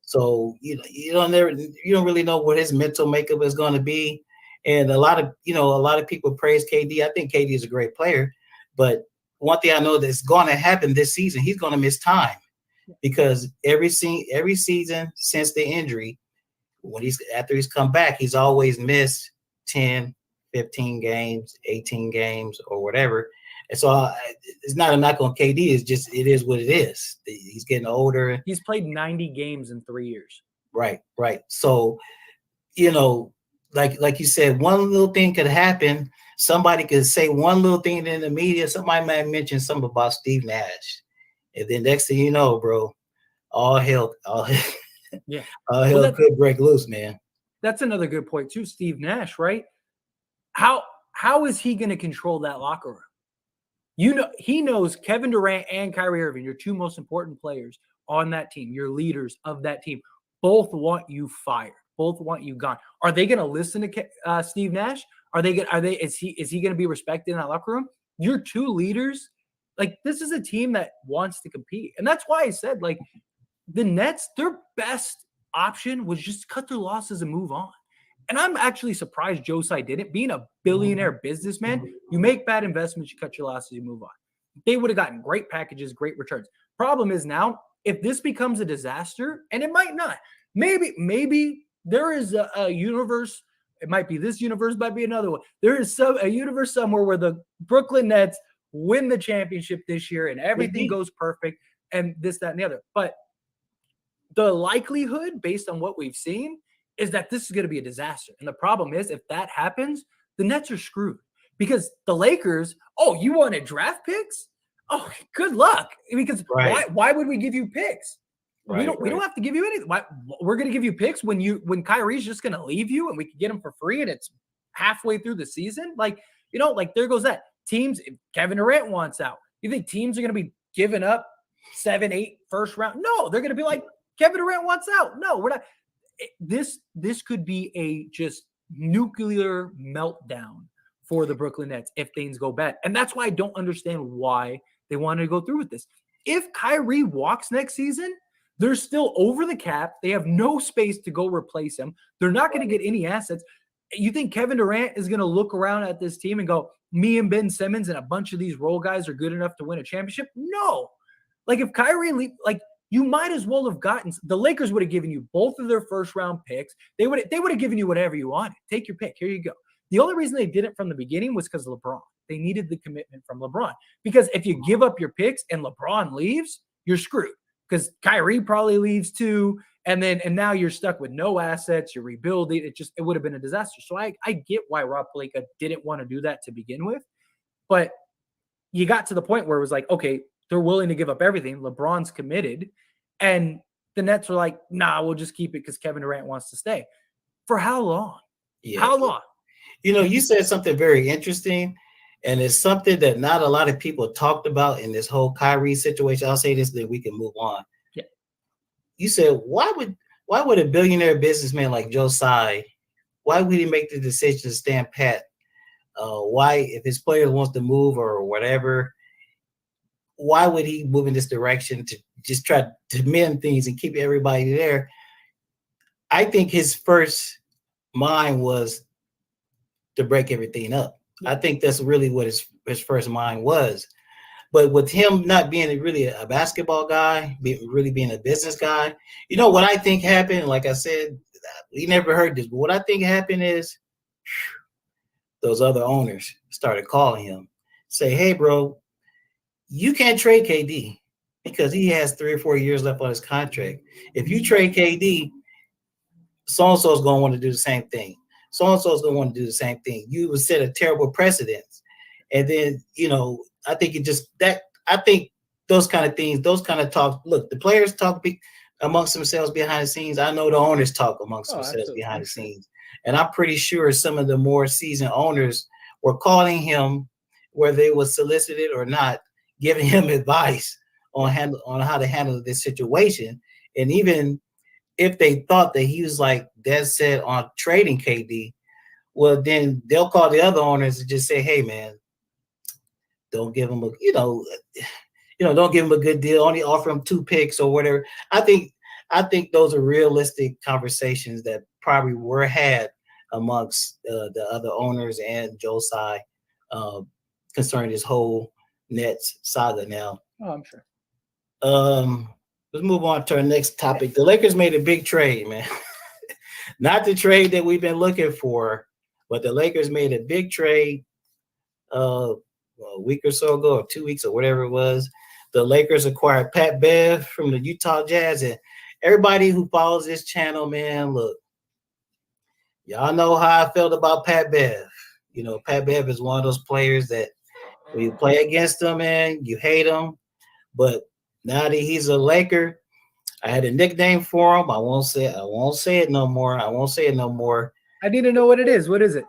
Speaker 2: So you don't really know what his mental makeup is going to be. And a lot of people praise KD. I think KD is a great player, but one thing I know that's going to happen this season, he's going to miss time, because every season since the injury, after he's come back, he's always missed 10, 15 games, 18 games, or whatever. And so it's not a knock on KD. It's just, it is what it is. He's getting older.
Speaker 3: He's played 90 games in 3 years.
Speaker 2: Right. So, like you said, one little thing could happen. Somebody could say one little thing in the media. Somebody might mention something about Steve Nash. And then next thing you know, bro, all hell could break loose, man.
Speaker 3: That's another good point too. Steve Nash, right? How is he going to control that locker room? He knows Kevin Durant and Kyrie Irving, your two most important players on that team, your leaders of that team, both want you fired. Both want you gone. Are they going to listen to Steve Nash? Is he going to be respected in that locker room? Your two leaders, like this is a team that wants to compete. And that's why I said, like, the Nets, their best option was just cut their losses and move on. And I'm actually surprised Joe Tsai didn't. Being a billionaire businessman, you make bad investments, you cut your losses, you move on. They would have gotten great packages, great returns. Problem is now, if this becomes a disaster, and it might not, maybe there is a universe. It might be this universe, might be another one. There is a universe somewhere where the Brooklyn Nets win the championship this year and everything goes perfect and this, that, and the other. But the likelihood, based on what we've seen, is that this is going to be a disaster. And the problem is, if that happens, the Nets are screwed. Because the Lakers, you wanted draft picks? Oh, good luck. Because why would we give you picks? We don't have to give you anything. We're going to give you picks when Kyrie's just going to leave you and we can get him for free and it's halfway through the season. Like there goes that. Teams, if Kevin Durant wants out, you think teams are going to be giving up 7, 8 first round? No, they're going to be like, Kevin Durant wants out. No, we're not. This could be a just nuclear meltdown for the Brooklyn Nets if things go bad. And that's why I don't understand why they wanted to go through with this. If Kyrie walks next season, they're still over the cap. They have no space to go replace him. They're not going to get any assets. You think Kevin Durant is going to look around at this team and go, me and Ben Simmons and a bunch of these role guys are good enough to win a championship? No. Like if Kyrie, you might as well have gotten – the Lakers would have given you both of their first-round picks. They would have given you whatever you wanted. Take your pick. Here you go. The only reason they did it from the beginning was because LeBron. They needed the commitment from LeBron. Because if you give up your picks and LeBron leaves, you're screwed because Kyrie probably leaves too. And now you're stuck with no assets. You're rebuilding. It would have been a disaster. So I get why Rob Pelinka didn't want to do that to begin with. But you got to the point where it was like, okay, they're willing to give up everything. LeBron's committed. And the Nets were like, nah, we'll just keep it because Kevin Durant wants to stay. For how long?
Speaker 2: Yeah.
Speaker 3: How long?
Speaker 2: You know, you said something very interesting, and it's something that not a lot of people talked about in this whole Kyrie situation. I'll say this, then we can move on.
Speaker 3: Yeah.
Speaker 2: You said, why would a billionaire businessman like Joe Tsai, why would he make the decision to stand pat? Why, if his player wants to move or whatever, why would he move in this direction to just try to mend things and keep everybody there? I think his first mind was to break everything up. I think that's really what his first mind was. But with him not being really a basketball guy, really being a business guy, you know what I think happened? Like I said, we never heard this, but what I think happened is those other owners started calling him, say, hey, bro, you can't trade KD because he has 3 or 4 years left on his contract. If you trade KD, so-and-so is going to want to do the same thing. So-and-so is going to want to do the same thing. You would set a terrible precedent. And then, you know, I think I think those kind of things, those kind of talk, look, the players talk amongst themselves behind the scenes. I know the owners talk amongst themselves
Speaker 3: absolutely.
Speaker 2: behind the scenes. And I'm pretty sure some of the more seasoned owners were calling him, whether they were solicited or not, giving him advice on how to handle this situation. And even if they thought that he was like dead set on trading KD, well, then they'll call the other owners and just say, hey, man, don't give him don't give him a good deal. Only offer him 2 picks or whatever. I think those are realistic conversations that probably were had amongst the other owners and Joe Tsai concerning this whole Nets saga now.
Speaker 3: Oh, I'm sure.
Speaker 2: Let's move on to our next topic. The Lakers made a big trade, man. Not the trade that we've been looking for, but the Lakers made a big trade a week or so ago, or 2 weeks or whatever it was. The Lakers acquired Pat Bev from the Utah Jazz. And everybody who follows this channel, man, look, y'all know how I felt about Pat Bev. You know, Pat Bev is one of those players that when you play against him, man, you hate him. But now that he's a Laker, I had a nickname for him. I won't say it no more.
Speaker 3: I need to know what it is. What is it?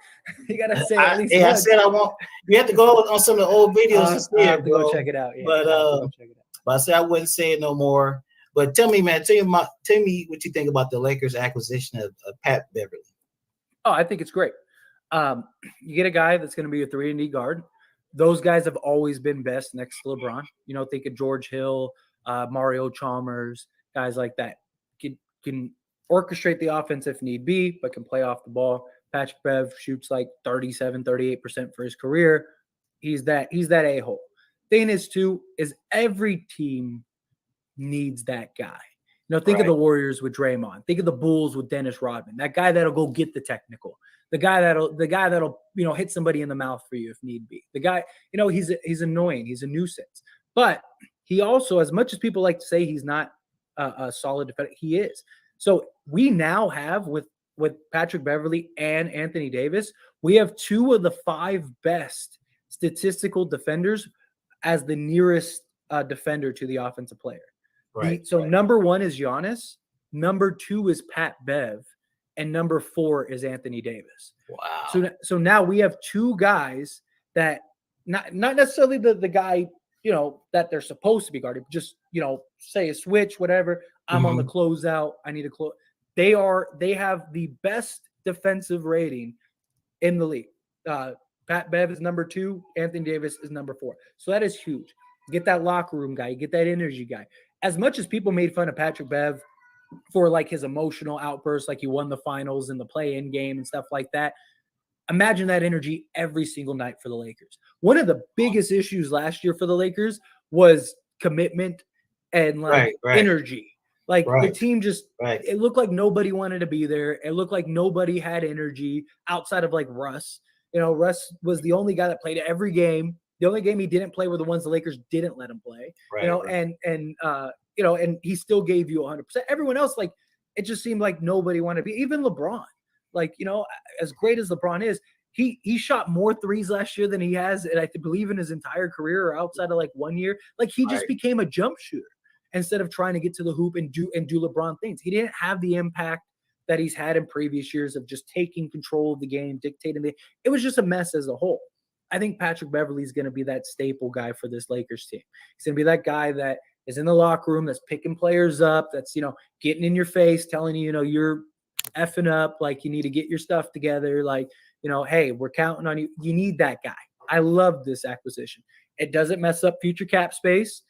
Speaker 3: You gotta say at least.
Speaker 2: I said I won't. You have to go on some of the old videos to see
Speaker 3: I have
Speaker 2: it,
Speaker 3: to
Speaker 2: bro.
Speaker 3: go check it out. Yeah,
Speaker 2: but I said I wouldn't say it no more. But tell me, man, tell me what you think about the Lakers' acquisition of Pat Beverly.
Speaker 3: Oh, I think it's great. You get a guy that's going to be a 3-and-D guard. Those guys have always been best next to LeBron. You know, think of George Hill, Mario Chalmers, guys like that. Can orchestrate the offense if need be, but can play off the ball. Patrick Bev shoots like 37, 38% for his career. He's that a-hole. Thing is, too, is every team needs that guy. You know, think of the Warriors with Draymond. Think of the Bulls with Dennis Rodman. That guy that'll go get the technical. The guy that'll hit somebody in the mouth for you if need be. The guy, he's annoying. He's a nuisance. But he also, as much as people like to say he's not a solid defender, he is. So we now have with Patrick Beverly and Anthony Davis, we have 2 of the 5 best statistical defenders as the nearest defender to the offensive player. Number 1 is Giannis, number 2 is Pat Bev, and number 4 is Anthony Davis.
Speaker 2: Wow.
Speaker 3: So now we have 2 guys that not necessarily the guy, that they're supposed to be guarding, just, say a switch, whatever. I'm on the closeout. I need to close. They have the best defensive rating in the league. Pat Bev is number 2. Anthony Davis is number 4. So that is huge. Get that locker room guy. Get that energy guy. As much as people made fun of Patrick Bev for like his emotional outbursts, like he won the finals in the play-in game and stuff like that, imagine that energy every single night for the Lakers. One of the biggest issues last year for the Lakers was commitment and energy. Like the team just, it looked like nobody wanted to be there. It looked like nobody had energy outside of like Russ. Russ was the only guy that played every game. The only game he didn't play were the ones the Lakers didn't let him play.
Speaker 2: Right,
Speaker 3: You know,
Speaker 2: right.
Speaker 3: and he still gave you 100%. Everyone else, like, it just seemed like nobody wanted to be. Even LeBron, like, as great as LeBron is, he shot more threes last year than he has, and I believe in his entire career or outside of like 1 year. Like, he just
Speaker 2: Right.
Speaker 3: became a jump shooter instead of trying to get to the hoop and do LeBron things. He didn't have the impact that he's had in previous years of just taking control of the game, dictating it was just a mess as a whole. I think Patrick Beverley is going to be that staple guy for this Lakers team. He's going to be that guy that is in the locker room, that's picking players up, that's, getting in your face, telling you, you're effing up, like, you need to get your stuff together. Like, hey, we're counting on you. You need that guy. I love this acquisition. It doesn't mess up future cap space.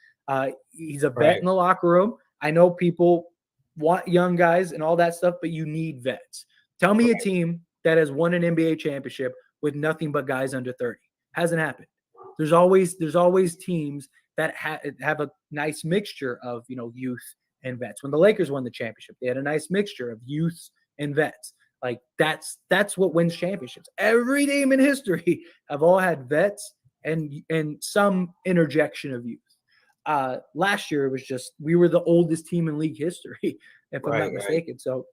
Speaker 3: He's a vet
Speaker 2: Right.
Speaker 3: in the locker room. I know people want young guys and all that stuff, but you need vets. Tell me a team that has won an NBA championship with nothing but guys under 30. Hasn't happened. There's always teams that have a nice mixture of, youth and vets. When the Lakers won the championship, they had a nice mixture of youth and vets. Like, that's what wins championships. Every team in history have all had vets and some interjection of youth. Last year, it was just, we were the oldest team in league history, if I'm not mistaken. So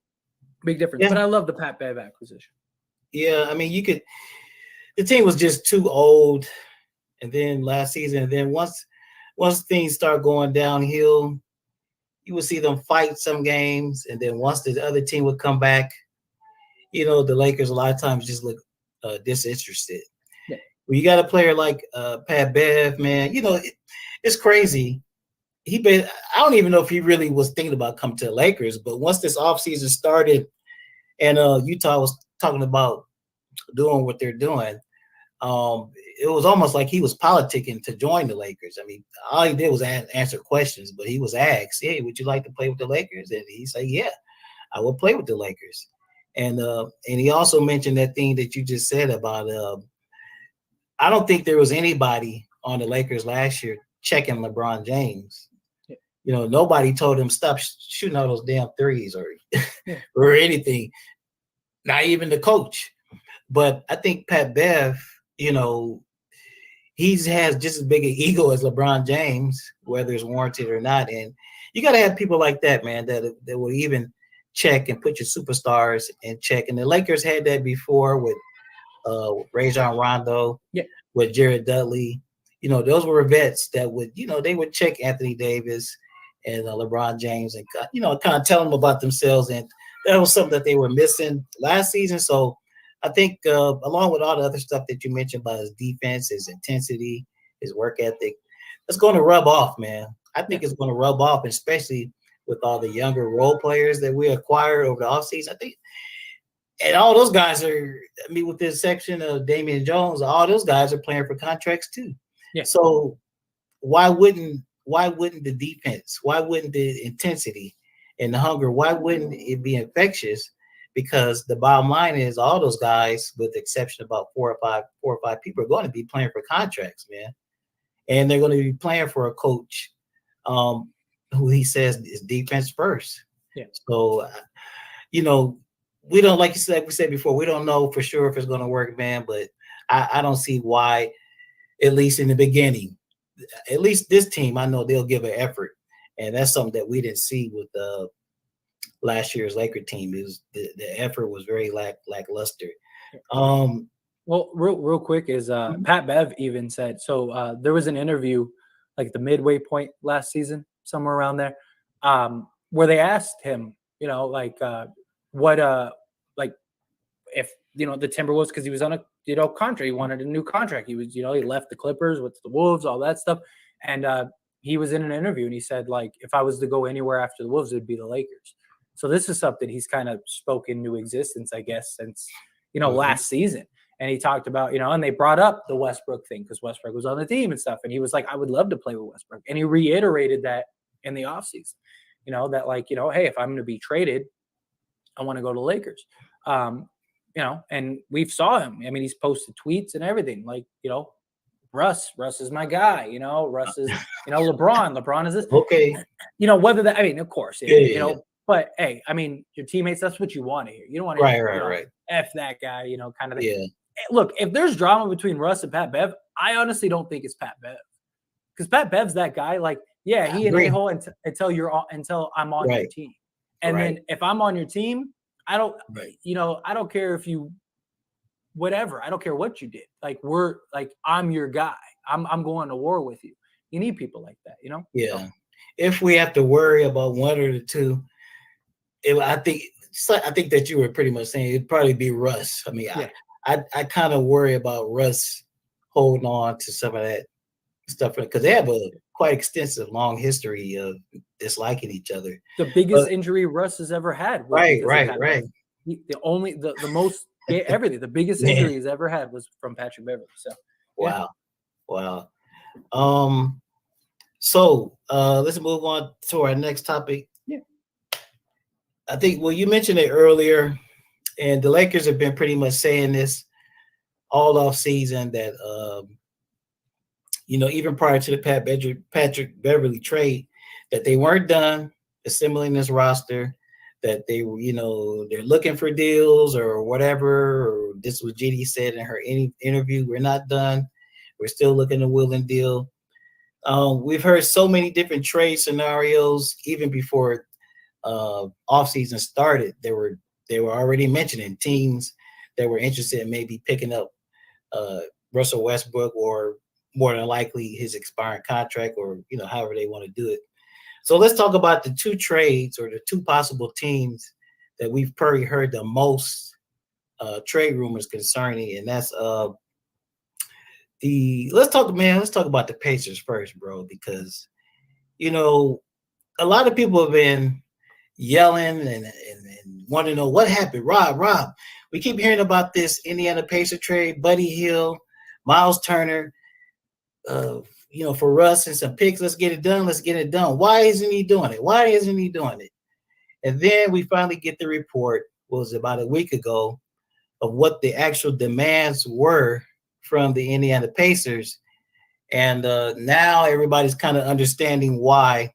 Speaker 3: big difference.
Speaker 2: Yeah.
Speaker 3: But I love the Pat Bev acquisition.
Speaker 2: Yeah, I mean, the team was just too old, and then last season, and then once things start going downhill, you would see them fight some games, and then once the other team would come back, the Lakers a lot of times just look disinterested.
Speaker 3: Yeah.
Speaker 2: When you got a player like Pat Bev, man, it's crazy. I don't even know if he really was thinking about coming to the Lakers, but once this offseason started and Utah was talking about doing what they're doing, it was almost like he was politicking to join the Lakers. I mean, all he did was answer questions, but he was asked, hey, would you like to play with the Lakers? And he said, yeah, I will play with the Lakers. And he also mentioned that thing that you just said about I don't think there was anybody on the Lakers last year checking LeBron James. Nobody told him stop shooting all those damn threes or anything, not even the coach. But I think Pat Bev, he has just as big an ego as LeBron James, whether it's warranted or not. And you got to have people like that, man, that will even check and put your superstars in check. And the Lakers had that before with Rajon Rondo, with Jared Dudley. Those were vets that would, they would check Anthony Davis and LeBron James and, kind of tell them about themselves. And that was something that they were missing last season. So I think along with all the other stuff that you mentioned about his defense, his intensity, his work ethic, it's going to rub off, man. I think it's going to rub off, especially with all the younger role players that we acquired over the offseason. I think, and all those guys are, I mean, with the exception of Damian Jones, all those guys are playing for contracts too.
Speaker 3: Yeah.
Speaker 2: So why wouldn't the defense, why wouldn't the intensity and the hunger, why wouldn't it be infectious? Because the bottom line is all those guys, with the exception of about four or five people, are going to be playing for contracts, man. And they're going to be playing for a coach who he says is defense first.
Speaker 3: Yeah.
Speaker 2: So, we don't, like we said before, we don't know for sure if it's going to work, man. But I don't see why, at least in the beginning, at least this team, I know they'll give an effort. And that's something that we didn't see with last year's Laker team. Is the effort was very lackluster.
Speaker 3: Well, real quick is Pat Bev even said, so there was an interview like the midway point last season, somewhere around there, where they asked him, what if the Timberwolves, because he was on a contract, he wanted a new contract. He was, he left the Clippers with the Wolves, all that stuff. And he was in an interview and he said, like, if I was to go anywhere after the Wolves, it'd be the Lakers. So this is something he's kind of spoken into existence, I guess, since, last season. And he talked about, and they brought up the Westbrook thing because Westbrook was on the team and stuff. And he was like, I would love to play with Westbrook. And he reiterated that in the offseason, that like, hey, if I'm going to be traded, I want to go to Lakers. And we've saw him. I mean, he's posted tweets and everything like, Russ is my guy, Russ is, LeBron is this.
Speaker 2: Okay.
Speaker 3: Whether that, I mean, of course,
Speaker 2: Yeah.
Speaker 3: But hey, I mean, your teammates, that's what you want to hear. You don't want to
Speaker 2: Right.
Speaker 3: F that guy, kind of thing.
Speaker 2: Yeah.
Speaker 3: Look, if there's drama between Russ and Pat Bev, I honestly don't think it's Pat Bev, because Pat Bev's that guy. Like, yeah, he an a-hole until I'm on your team, and then if I'm on your team, I don't, I don't care if you, whatever, I don't care what you did. Like, I'm your guy. I'm going to war with you. You need people like that,
Speaker 2: Yeah.
Speaker 3: So,
Speaker 2: if we have to worry about one or the two, I think that you were pretty much saying it'd probably be Russ. I mean,
Speaker 3: yeah.
Speaker 2: I kind of worry about Russ holding on to some of that stuff because they have a quite extensive, long history of disliking each other.
Speaker 3: The biggest injury Russ has ever had.
Speaker 2: Right.
Speaker 3: The most everything. The biggest injury he's ever had was from Patrick Beverley. So
Speaker 2: wow. So let's move on to our next topic.
Speaker 3: Yeah.
Speaker 2: I think, well, you mentioned it earlier, and the Lakers have been pretty much saying this all off season that, even prior to the Patrick Beverley trade, that they weren't done assembling this roster, that they were, they're looking for deals or whatever. Or this is what Giddy said in her interview. We're not done. We're still looking to will and deal. We've heard so many different trade scenarios even before offseason started. They were already mentioning teams that were interested in maybe picking up Russell Westbrook, or more than likely his expiring contract, or however they want to do it. So let's talk about the two trades, or the two possible teams that we've probably heard the most trade rumors concerning, and that's let's talk about the Pacers first, bro, because a lot of people have been yelling and want to know what happened. Rob, we keep hearing about this Indiana Pacer trade, Buddy Hield, Miles Turner, for Russ and some picks. Let's get it done. Why isn't he doing it? And then we finally get the report, was about a week ago, of what the actual demands were from the Indiana Pacers. And now everybody's kind of understanding why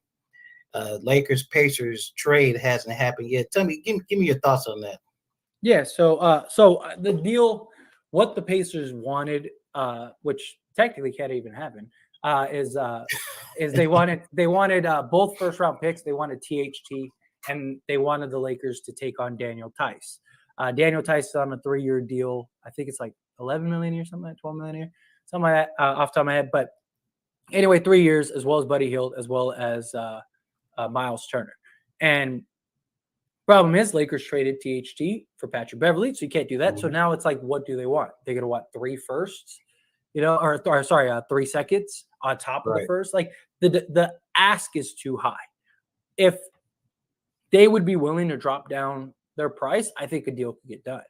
Speaker 2: Lakers Pacers trade hasn't happened yet. Tell me, give me your thoughts on that.
Speaker 3: Yeah. So the deal, what the Pacers wanted, which technically can't even happen, is they wanted both first round picks. They wanted THT, and they wanted the Lakers to take on Daniel Tice. Daniel Tice is on a 3-year deal. I think it's like 11 million a year, something like 12 million a year, something like that, off the top of my head. But anyway, 3 years, as well as Buddy Hield, as well as Miles Turner. And problem is, Lakers traded THT for Patrick Beverley, so you can't do that. Mm-hmm. So now it's like, what do they want? They're gonna want 3 firsts, or 3 seconds on top of the first. Like the ask is too high. If they would be willing to drop down their price, I think a deal could get done.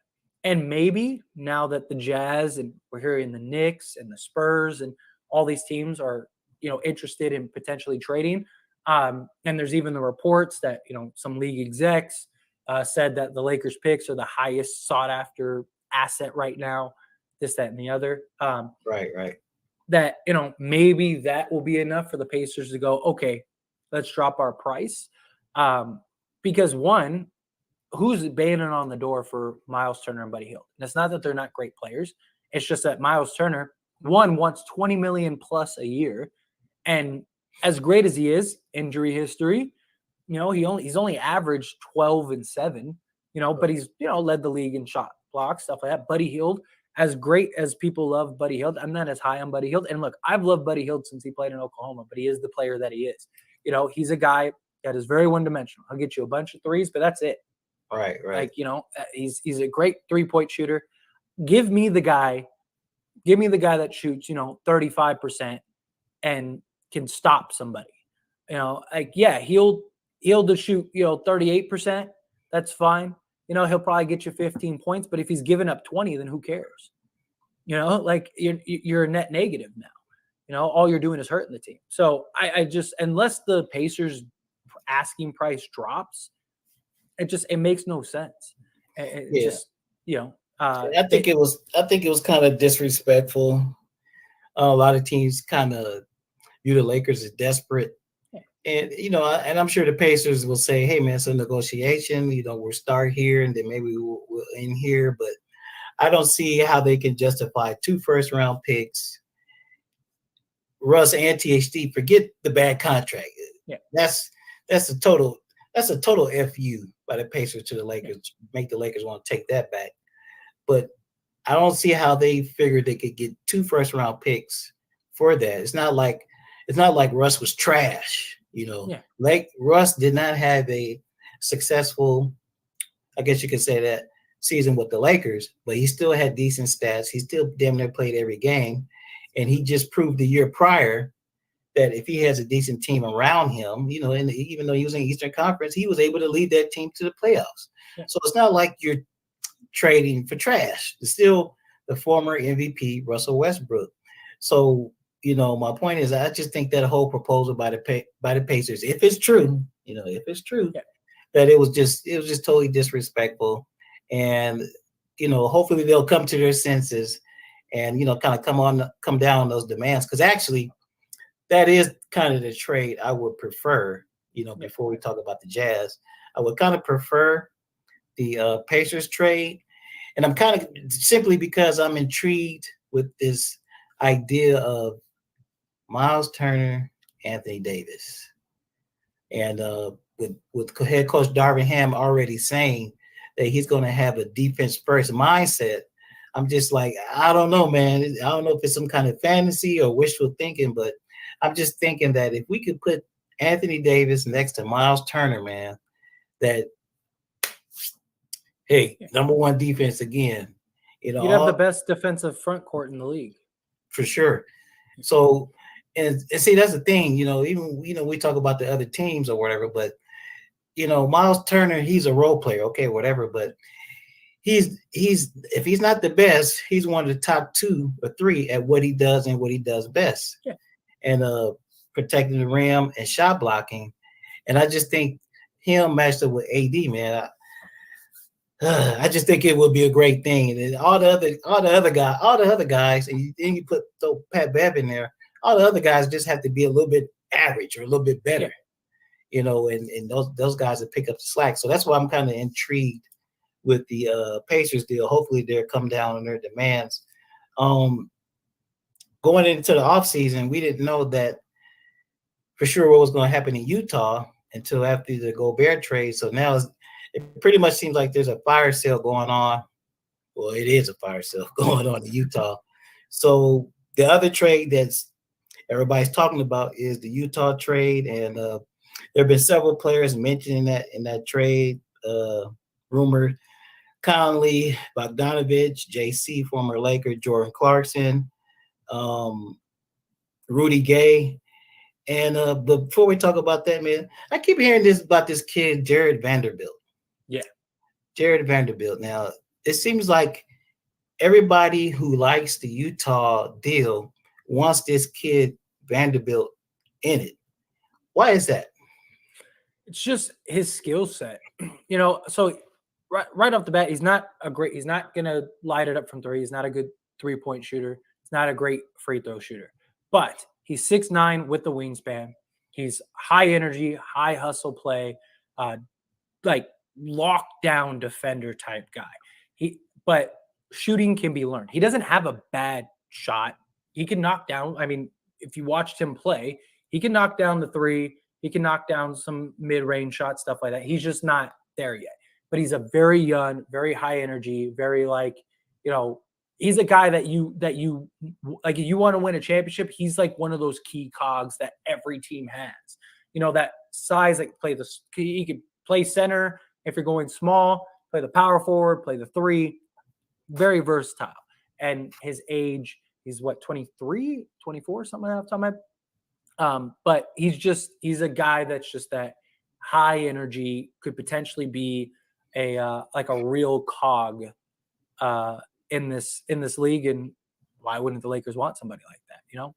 Speaker 3: And maybe now that the Jazz, and we're hearing the Knicks and the Spurs and all these teams are, interested in potentially trading. And there's even the reports that, some league execs said that the Lakers picks are the highest sought after asset right now, this, that, and the other.
Speaker 2: Right.
Speaker 3: That, maybe that will be enough for the Pacers to go, okay, let's drop our price. Because one, who's banging on the door for Miles Turner and Buddy Hield? And it's not that they're not great players. It's just that Miles Turner, one, wants $20 million plus a year. And as great as he is, injury history, he's only averaged 12 and 7, but he's, led the league in shot blocks, stuff like that. Buddy Hield, as great as people love Buddy Hield, I'm not as high on Buddy Hield. And look, I've loved Buddy Hield since he played in Oklahoma, but he is the player that he is. He's a guy that is very one-dimensional. I'll get you a bunch of threes, but that's it.
Speaker 2: Right.
Speaker 3: Like, he's a great 3-point shooter. Give me the guy that shoots, 35% and can stop somebody. He'll to shoot, 38%. That's fine. He'll probably get you 15 points, but if he's giving up 20, then who cares? Like you're a net negative now. All you're doing is hurting the team. So I just, unless the Pacers asking price drops, it makes no sense. I think it
Speaker 2: was kind of disrespectful. A lot of teams kind of view the Lakers as desperate. And, and I'm sure the Pacers will say, hey, man, it's a negotiation. We'll start here and then maybe we'll end here. But I don't see how they can justify 2 first-round picks Russ and THD, forget the bad contract.
Speaker 3: Yeah.
Speaker 2: That's a total FU by the Pacers to the Lakers. Make the Lakers want to take that back. But I don't see how they figured they could get 2 first-round picks for that. It's not like Russ was trash, you know.
Speaker 3: Yeah.
Speaker 2: Like Russ did not have a successful, I guess you could say that, season with the Lakers, but he still had decent stats. He still damn near played every game, and he just proved the year prior that if he has a decent team around him, you know, and even though he was in the Eastern Conference, he was able to lead that team to the playoffs.
Speaker 3: Yeah.
Speaker 2: So it's not like you're trading for trash. It's still the former MVP Russell Westbrook. So, you know, my point is, I just think that whole proposal by the Pacers, if it's true, you know, that it was just totally disrespectful. And, you know, hopefully they'll come to their senses and, you know, kind of come down on those demands. Because actually, that is kind of the trade I would prefer, you know, before we talk about the Jazz. I would kind of prefer the Pacers trade. And I'm kind of simply because I'm intrigued with this idea of Miles Turner, Anthony Davis. And with head coach Darvin Ham already saying that he's going to have a defense first mindset, I'm just like, I don't know, man. I don't know if it's some kind of fantasy or wishful thinking, but I'm just thinking that if we could put Anthony Davis next to Miles Turner, man, that, hey, number one defense again. You know,
Speaker 3: you'd have the best defensive front court in the league.
Speaker 2: For sure. So, and see, that's the thing, you know, even, you know, we talk about the other teams or whatever, but, you know, Miles Turner, he's a role player, okay, whatever, but he's if he's not the best, he's one of the top 2 or 3 at what he does and what he does best.
Speaker 3: Yeah.
Speaker 2: And protecting the rim and shot blocking. And I just think him matched up with AD, man. I just think it would be a great thing. And then all the other guys, and then you throw Pat Bev in there, all the other guys just have to be a little bit average or a little bit better, you know, and those guys that pick up the slack. So that's why I'm kind of intrigued with the Pacers deal. Hopefully they'll come down on their demands. Going into the offseason, we didn't know that for sure what was going to happen in Utah until after the Gobert trade. So now it pretty much seems like there's a fire sale going on. Well, it is a fire sale going on in Utah. So the other trade that's everybody's talking about is the Utah trade. And there have been several players mentioning that in that trade rumored. Conley, Bogdanovich, JC, former Laker, Jordan Clarkson, Rudy Gay. And before we talk about that, man, I keep hearing this about this kid, Jared Vanderbilt.
Speaker 3: Yeah.
Speaker 2: Jared Vanderbilt. Now, it seems like everybody who likes the Utah deal wants this kid Vanderbilt in it. Why is that?
Speaker 3: It's just his skill set. You know, so right off the bat, he's not going to light it up from 3. He's not a good 3-point shooter. He's not a great free throw shooter. But he's 6'9" with the wingspan. He's high energy, high hustle play, like lockdown defender type guy. But shooting can be learned. He doesn't have a bad shot. He can knock down. I mean, if you watched him play, he can knock down the 3. He can knock down some mid-range shots, stuff like that. He's just not there yet. But he's a very young, very high energy, very like, you know, he's a guy that you like, if you want to win a championship, he's like one of those key cogs that every team has. You know, that size, like he could play center if you're going small, play the power forward, play the 3. Very versatile. And his age, he's what, 23, 24, something like that off the top of my head. But he's a guy that's just that high energy, could potentially be like a real cog in this league. And why wouldn't the Lakers want somebody like that, you know?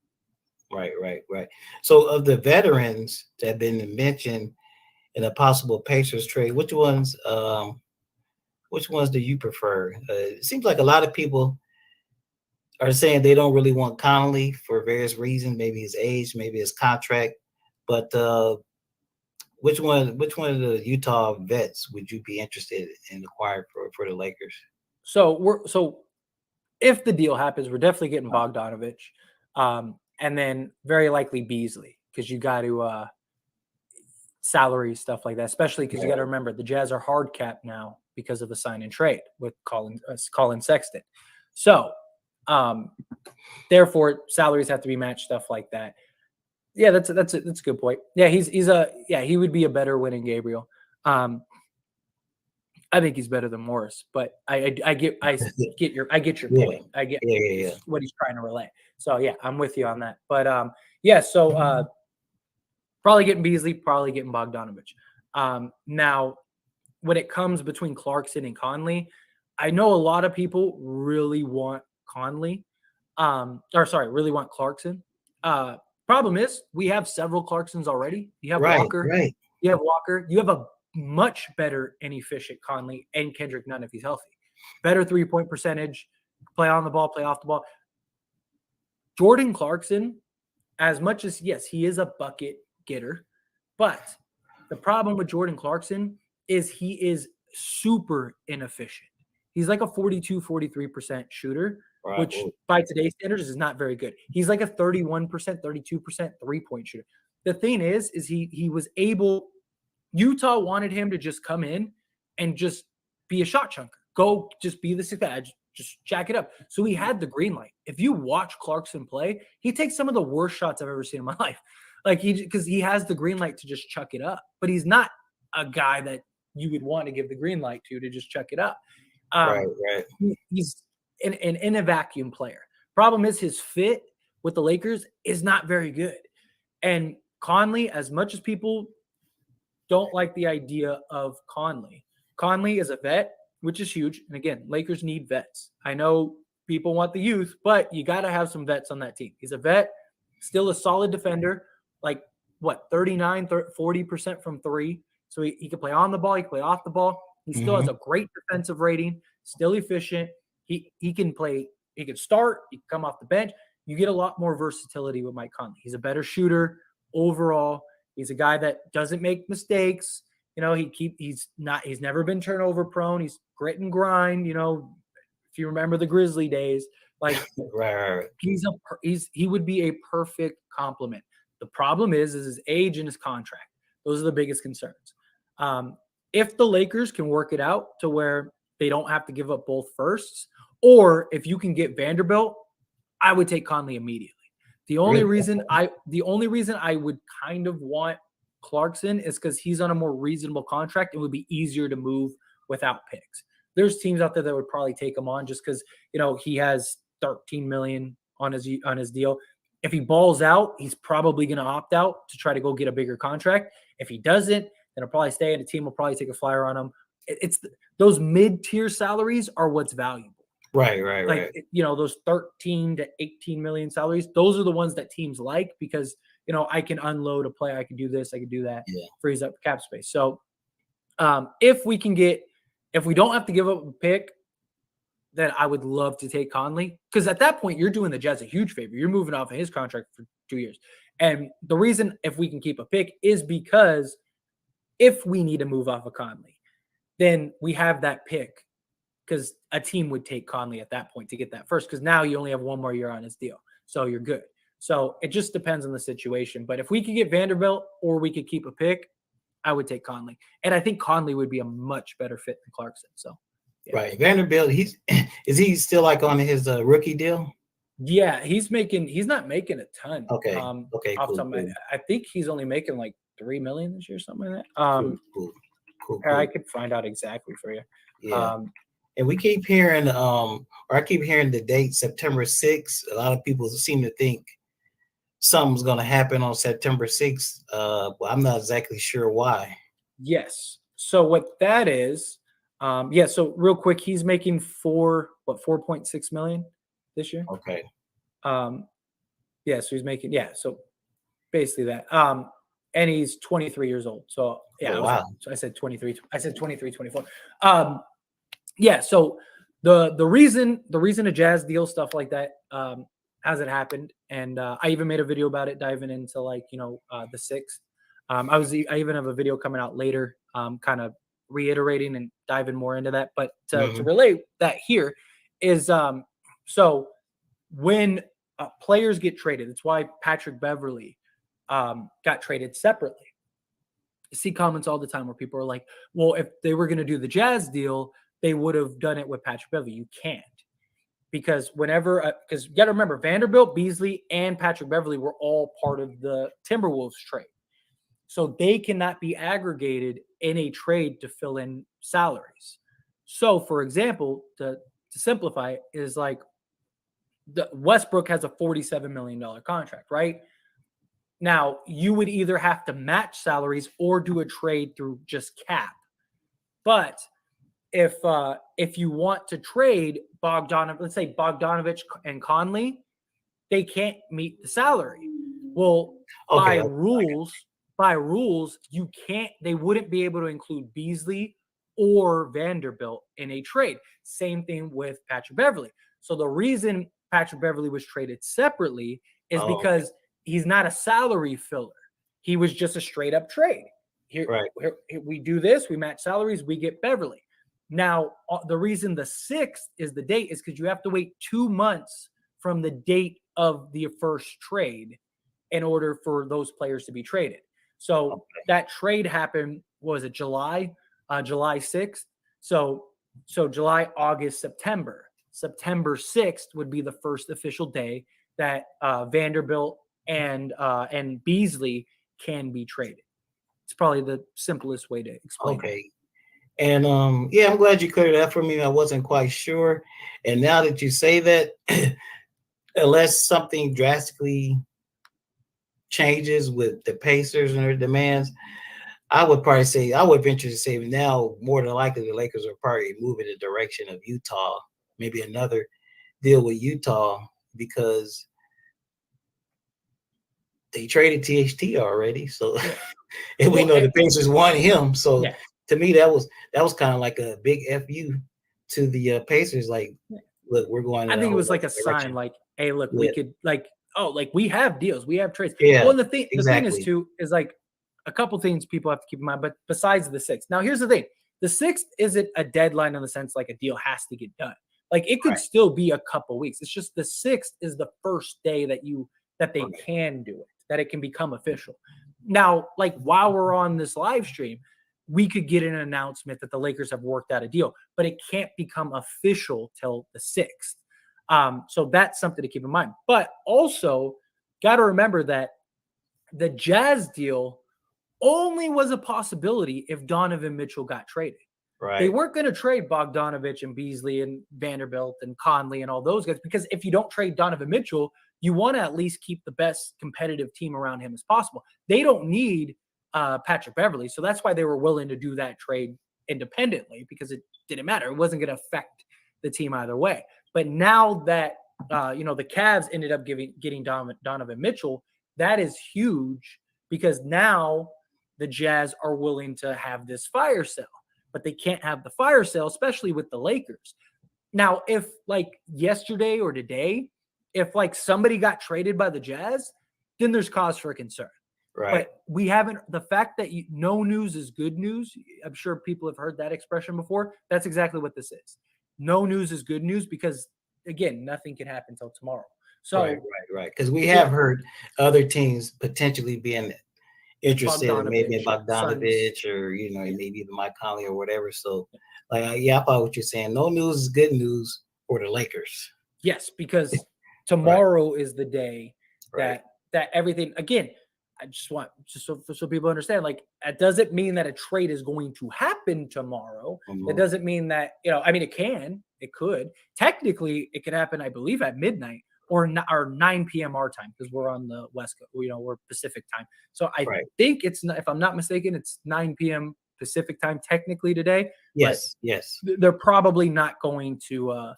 Speaker 2: Right. So of the veterans that have been mentioned in a possible Pacers trade, which ones do you prefer? It seems like a lot of people are saying they don't really want Conley for various reasons, maybe his age, maybe his contract. But which one of the Utah vets would you be interested in acquiring for the Lakers?
Speaker 3: So if the deal happens, we're definitely getting Bogdanovich. and then very likely Beasley, because you got to salary stuff like that, especially because you got to remember the Jazz are hard cap now because of the sign and trade with Colin Sexton. So therefore salaries have to be matched, stuff like that. Yeah, that's a good point. Yeah, he would be a better winning Gabriel. I think he's better than Morris, but I get your point. I get what he's trying to relay. So yeah, I'm with you on that. But so probably getting Beasley, probably getting Bogdanovich. Now, when it comes between Clarkson and Conley, I know a lot of people really want Conley, really want Clarkson. Problem is, we have several Clarksons already. You have Walker.
Speaker 2: Right.
Speaker 3: You have Walker. You have a much better and efficient Conley and Kendrick Nunn if he's healthy. Better 3-point percentage, play on the ball, play off the ball. Jordan Clarkson, as much as, yes, he is a bucket getter, but the problem with Jordan Clarkson is he is super inefficient. He's like a 42-43% shooter, which by today's standards is not very good. He's like a 31%, 32% 3-point shooter. The thing is he was able, Utah wanted him to just come in and just be a shot chunker. Go just be the sixth guy, just jack it up. So he had the green light. If you watch Clarkson play, he takes some of the worst shots I've ever seen in my life. Like because he has the green light to just chuck it up. But he's not a guy that you would want to give the green light to just chuck it up.
Speaker 2: Right.
Speaker 3: He's in a vacuum player. Problem is his fit with the Lakers is not very good. And Conley, as much as people don't like the idea of Conley is a vet, which is huge. And again, Lakers need vets. I know people want the youth, but you got to have some vets on that team. He's a vet, still a solid defender, like 40% from three. So he can play on the ball, he can play off the ball. He still has a great defensive rating, still efficient. He can play, he can start, he can come off the bench. You get a lot more versatility with Mike Conley. He's a better shooter overall. He's a guy that doesn't make mistakes. You know, he's never been turnover prone. He's grit and grind. You know, if you remember the Grizzly days, like
Speaker 2: right.
Speaker 3: He would be a perfect complement. The problem is his age and his contract. Those are the biggest concerns. If the Lakers can work it out to where they don't have to give up both firsts, or if you can get Vanderbilt, I would take Conley immediately. The only reason I would kind of want Clarkson is because he's on a more reasonable contract and would be easier to move without picks. There's teams out there that would probably take him on just because, you know, he has $13 million on his deal. If he balls out, he's probably going to opt out to try to go get a bigger contract. If he doesn't, then he'll probably stay, and the team will probably take a flyer on him. Those mid-tier salaries are what's valuable.
Speaker 2: Right.
Speaker 3: You know, those 13 to 18 million salaries, those are the ones that teams like because, you know, I can unload a player. I can do this. I can do that.
Speaker 2: Yeah.
Speaker 3: Frees up cap space. So if we don't have to give up a pick, then I would love to take Conley because at that point you're doing the Jazz a huge favor. You're moving off of his contract for 2 years. And the reason if we can keep a pick is because if we need to move off of Conley, then we have that pick because a team would take Conley at that point to get that first because now you only have 1 more year on his deal. So you're good. So it just depends on the situation. But if we could get Vanderbilt or we could keep a pick, I would take Conley. And I think Conley would be a much better fit than Clarkson. So
Speaker 2: yeah. Right. Vanderbilt, is he still like on his rookie deal?
Speaker 3: Yeah, he's not making a ton.
Speaker 2: Okay.
Speaker 3: Cool. I think he's only making like $3 million this year, something like that.
Speaker 2: Cool.
Speaker 3: I could find out exactly for you.
Speaker 2: Yeah. And we keep hearing, I keep hearing the date September 6th. A lot of people seem to think something's going to happen on September 6th. But I'm not exactly sure why. Yes.
Speaker 3: So what that is, so real quick, he's making 4.6 million this year.
Speaker 2: Okay.
Speaker 3: So he's making, so basically that. And he's 23 years old. So
Speaker 2: wow.
Speaker 3: So I said 23. I said 23, 24. So the reason a Jazz deal, stuff like that, hasn't happened. And I even made a video about it, diving into the 6th. I even have a video coming out later, kind of reiterating and diving more into that. But to relate that here is, so when players get traded. That's why Patrick Beverly got traded separately. You see comments all the time where people are like, well, if they were going to do the Jazz deal, they would have done it with Patrick Beverly. You can't. Because because you got to remember, Vanderbilt, Beasley, and Patrick Beverly were all part of the Timberwolves trade. So they cannot be aggregated in a trade to fill in salaries. So, for example, to simplify it, is like the Westbrook has a $47 million contract, right? Now, you would either have to match salaries or do a trade through just cap. But if you want to trade let's say Bogdanovich and Conley, they can't meet the salary. Well, by rules, you can't. They wouldn't be able to include Beasley or Vanderbilt in a trade. Same thing with Patrick Beverly. So the reason Patrick Beverly was traded separately is because he's not a salary filler. He was just a straight up trade. Here, we do this, we match salaries, we get Beverly. Now, the reason the 6th is the date is because you have to wait 2 months from the date of the first trade in order for those players to be traded. So that trade happened, was it July 6th? So July, August, September. September 6th would be the first official day that Vanderbilt and Beasley can be traded. It's probably the simplest way to explain it.
Speaker 2: And I'm glad you cleared that for me. I wasn't quite sure. And now that you say that, unless something drastically changes with the Pacers and their demands, I would venture to say now more than likely the Lakers are probably moving in the direction of Utah, maybe another deal with Utah, because they traded THT already. So and we know the Pacers want him. So to me, that was kind of like a big FU to the Pacers. Like, look, we're going.
Speaker 3: I think it was like a sign, like, hey, look, we could we have deals, we have trades.
Speaker 2: Yeah.
Speaker 3: Well, and the thing is too is like a couple things people have to keep in mind. But besides the 6th, now here's the thing: the 6th isn't a deadline in the sense like a deal has to get done. Like it could still be a couple weeks. It's just the 6th is the first day that they can do it, that it can become official. Now, like while we're on this live stream, we could get an announcement that the Lakers have worked out a deal, but it can't become official till the 6th. So that's something to keep in mind. But also, got to remember that the Jazz deal only was a possibility if Donovan Mitchell got traded.
Speaker 2: Right.
Speaker 3: They weren't going to trade Bogdanovich and Beasley and Vanderbilt and Conley and all those guys, because if you don't trade Donovan Mitchell, you want to at least keep the best competitive team around him as possible. They don't need Patrick Beverly. So that's why they were willing to do that trade independently, because it didn't matter. It wasn't going to affect the team either way. But now that, the Cavs ended up getting Donovan Mitchell, that is huge, because now the Jazz are willing to have this fire sale, but they can't have the fire sale, especially with the Lakers. Now, if like yesterday or today, if like somebody got traded by the Jazz, then there's cause for concern.
Speaker 2: Right.
Speaker 3: But we haven't, the fact that no news is good news. I'm sure people have heard that expression before. That's exactly what this is. No news is good news, because again, nothing can happen until tomorrow. So
Speaker 2: right. Because we have heard other teams potentially being interested in maybe Bogdanovich or maybe even Mike Conley or whatever. So I follow what you're saying. No news is good news for the Lakers.
Speaker 3: Yes, because tomorrow is the day that everything, again, I just want so people understand, like, that doesn't mean that a trade is going to happen tomorrow.
Speaker 2: Mm-hmm.
Speaker 3: It doesn't mean that, it could. Technically, it could happen, I believe, at midnight or 9 p.m. our time, because we're on the West Coast, we're Pacific time. So I think it's, if I'm not mistaken, it's 9 p.m. Pacific time technically today.
Speaker 2: Yes.
Speaker 3: They're probably not going to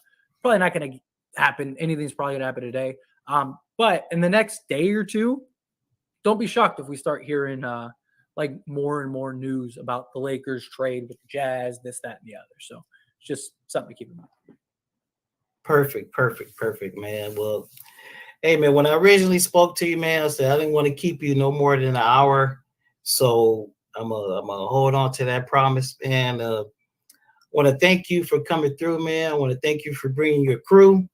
Speaker 3: happen. Anything's probably going to happen today. But in the next day or two, don't be shocked if we start hearing more and more news about the Lakers trade with the Jazz, this, that, and the other. So it's just something to keep in mind.
Speaker 2: Perfect, man. Well, hey, man, when I originally spoke to you, man, I said I didn't want to keep you no more than an hour. So I'm gonna hold on to that promise, man. Want to thank you for coming through, man. I want to thank you for bringing your crew.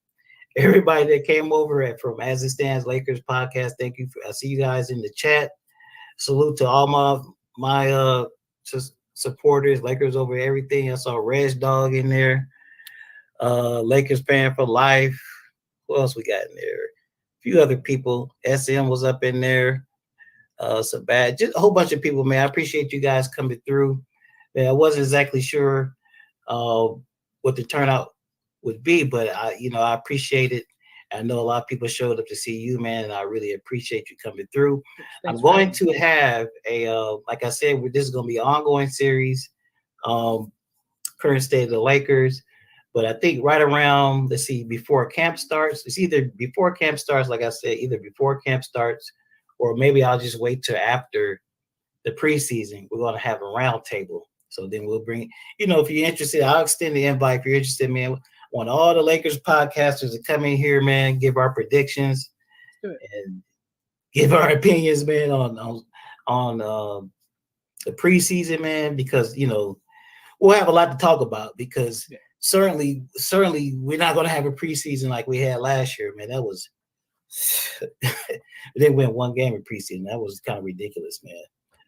Speaker 2: everybody that came over from As It Stands Lakers podcast. Thank you. I see you guys in the chat. Salute to all my supporters, Lakers over everything. I saw Reg Dog in there. Lakers fan for life. Who else we got in there? A few other people. SM was up in there. So bad, just a whole bunch of people, man. I appreciate you guys coming through. Man, I wasn't exactly sure what the turnout would be, but I appreciate it. I know a lot of people showed up to see you, man, and I really appreciate you coming through.
Speaker 3: Thanks
Speaker 2: I'm going to have like I said, this is going to be an ongoing series, current state of the Lakers. But I think right around, let's see, before camp starts, it's either before camp starts, like I said, either before camp starts, or maybe I'll just wait till after the preseason. We're going to have a round table. So then we'll bring, if you're interested, I'll extend the invite. If you're interested, man, I want all the Lakers podcasters to come in here, man, give our predictions and give our opinions, man, on the preseason, man, because, we'll have a lot to talk about because certainly we're not going to have a preseason like we had last year, man. That was they win one game in preseason. That was kind of ridiculous, man.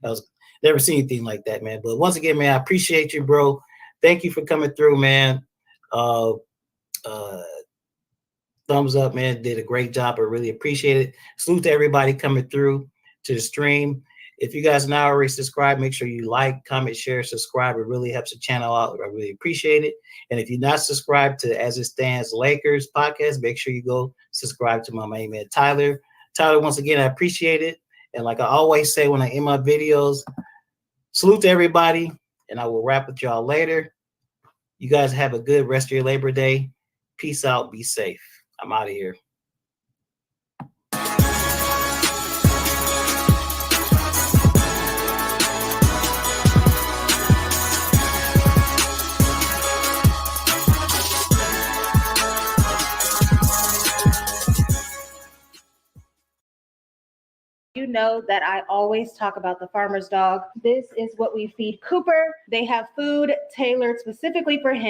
Speaker 2: I was never seen anything like that, man. But once again, man, I appreciate you, bro. Thank you for coming through, man. Thumbs up, man. Did a great job. I really appreciate it. Salute to everybody coming through to the stream. If you guys now already subscribed, make sure you like, comment, share, subscribe. It really helps the channel out. I really appreciate it. And if you're not subscribed to As It Stands Lakers podcast, make sure you go subscribe to my main man, Tyler. Tyler, once again, I appreciate it. And like I always say when I end my videos, salute to everybody. And I will wrap with y'all later. You guys have a good rest of your Labor Day. Peace out. Be safe. I'm out of here.
Speaker 4: You know that I always talk about the farmer's dog. This is what we feed Cooper. They have food tailored specifically for him.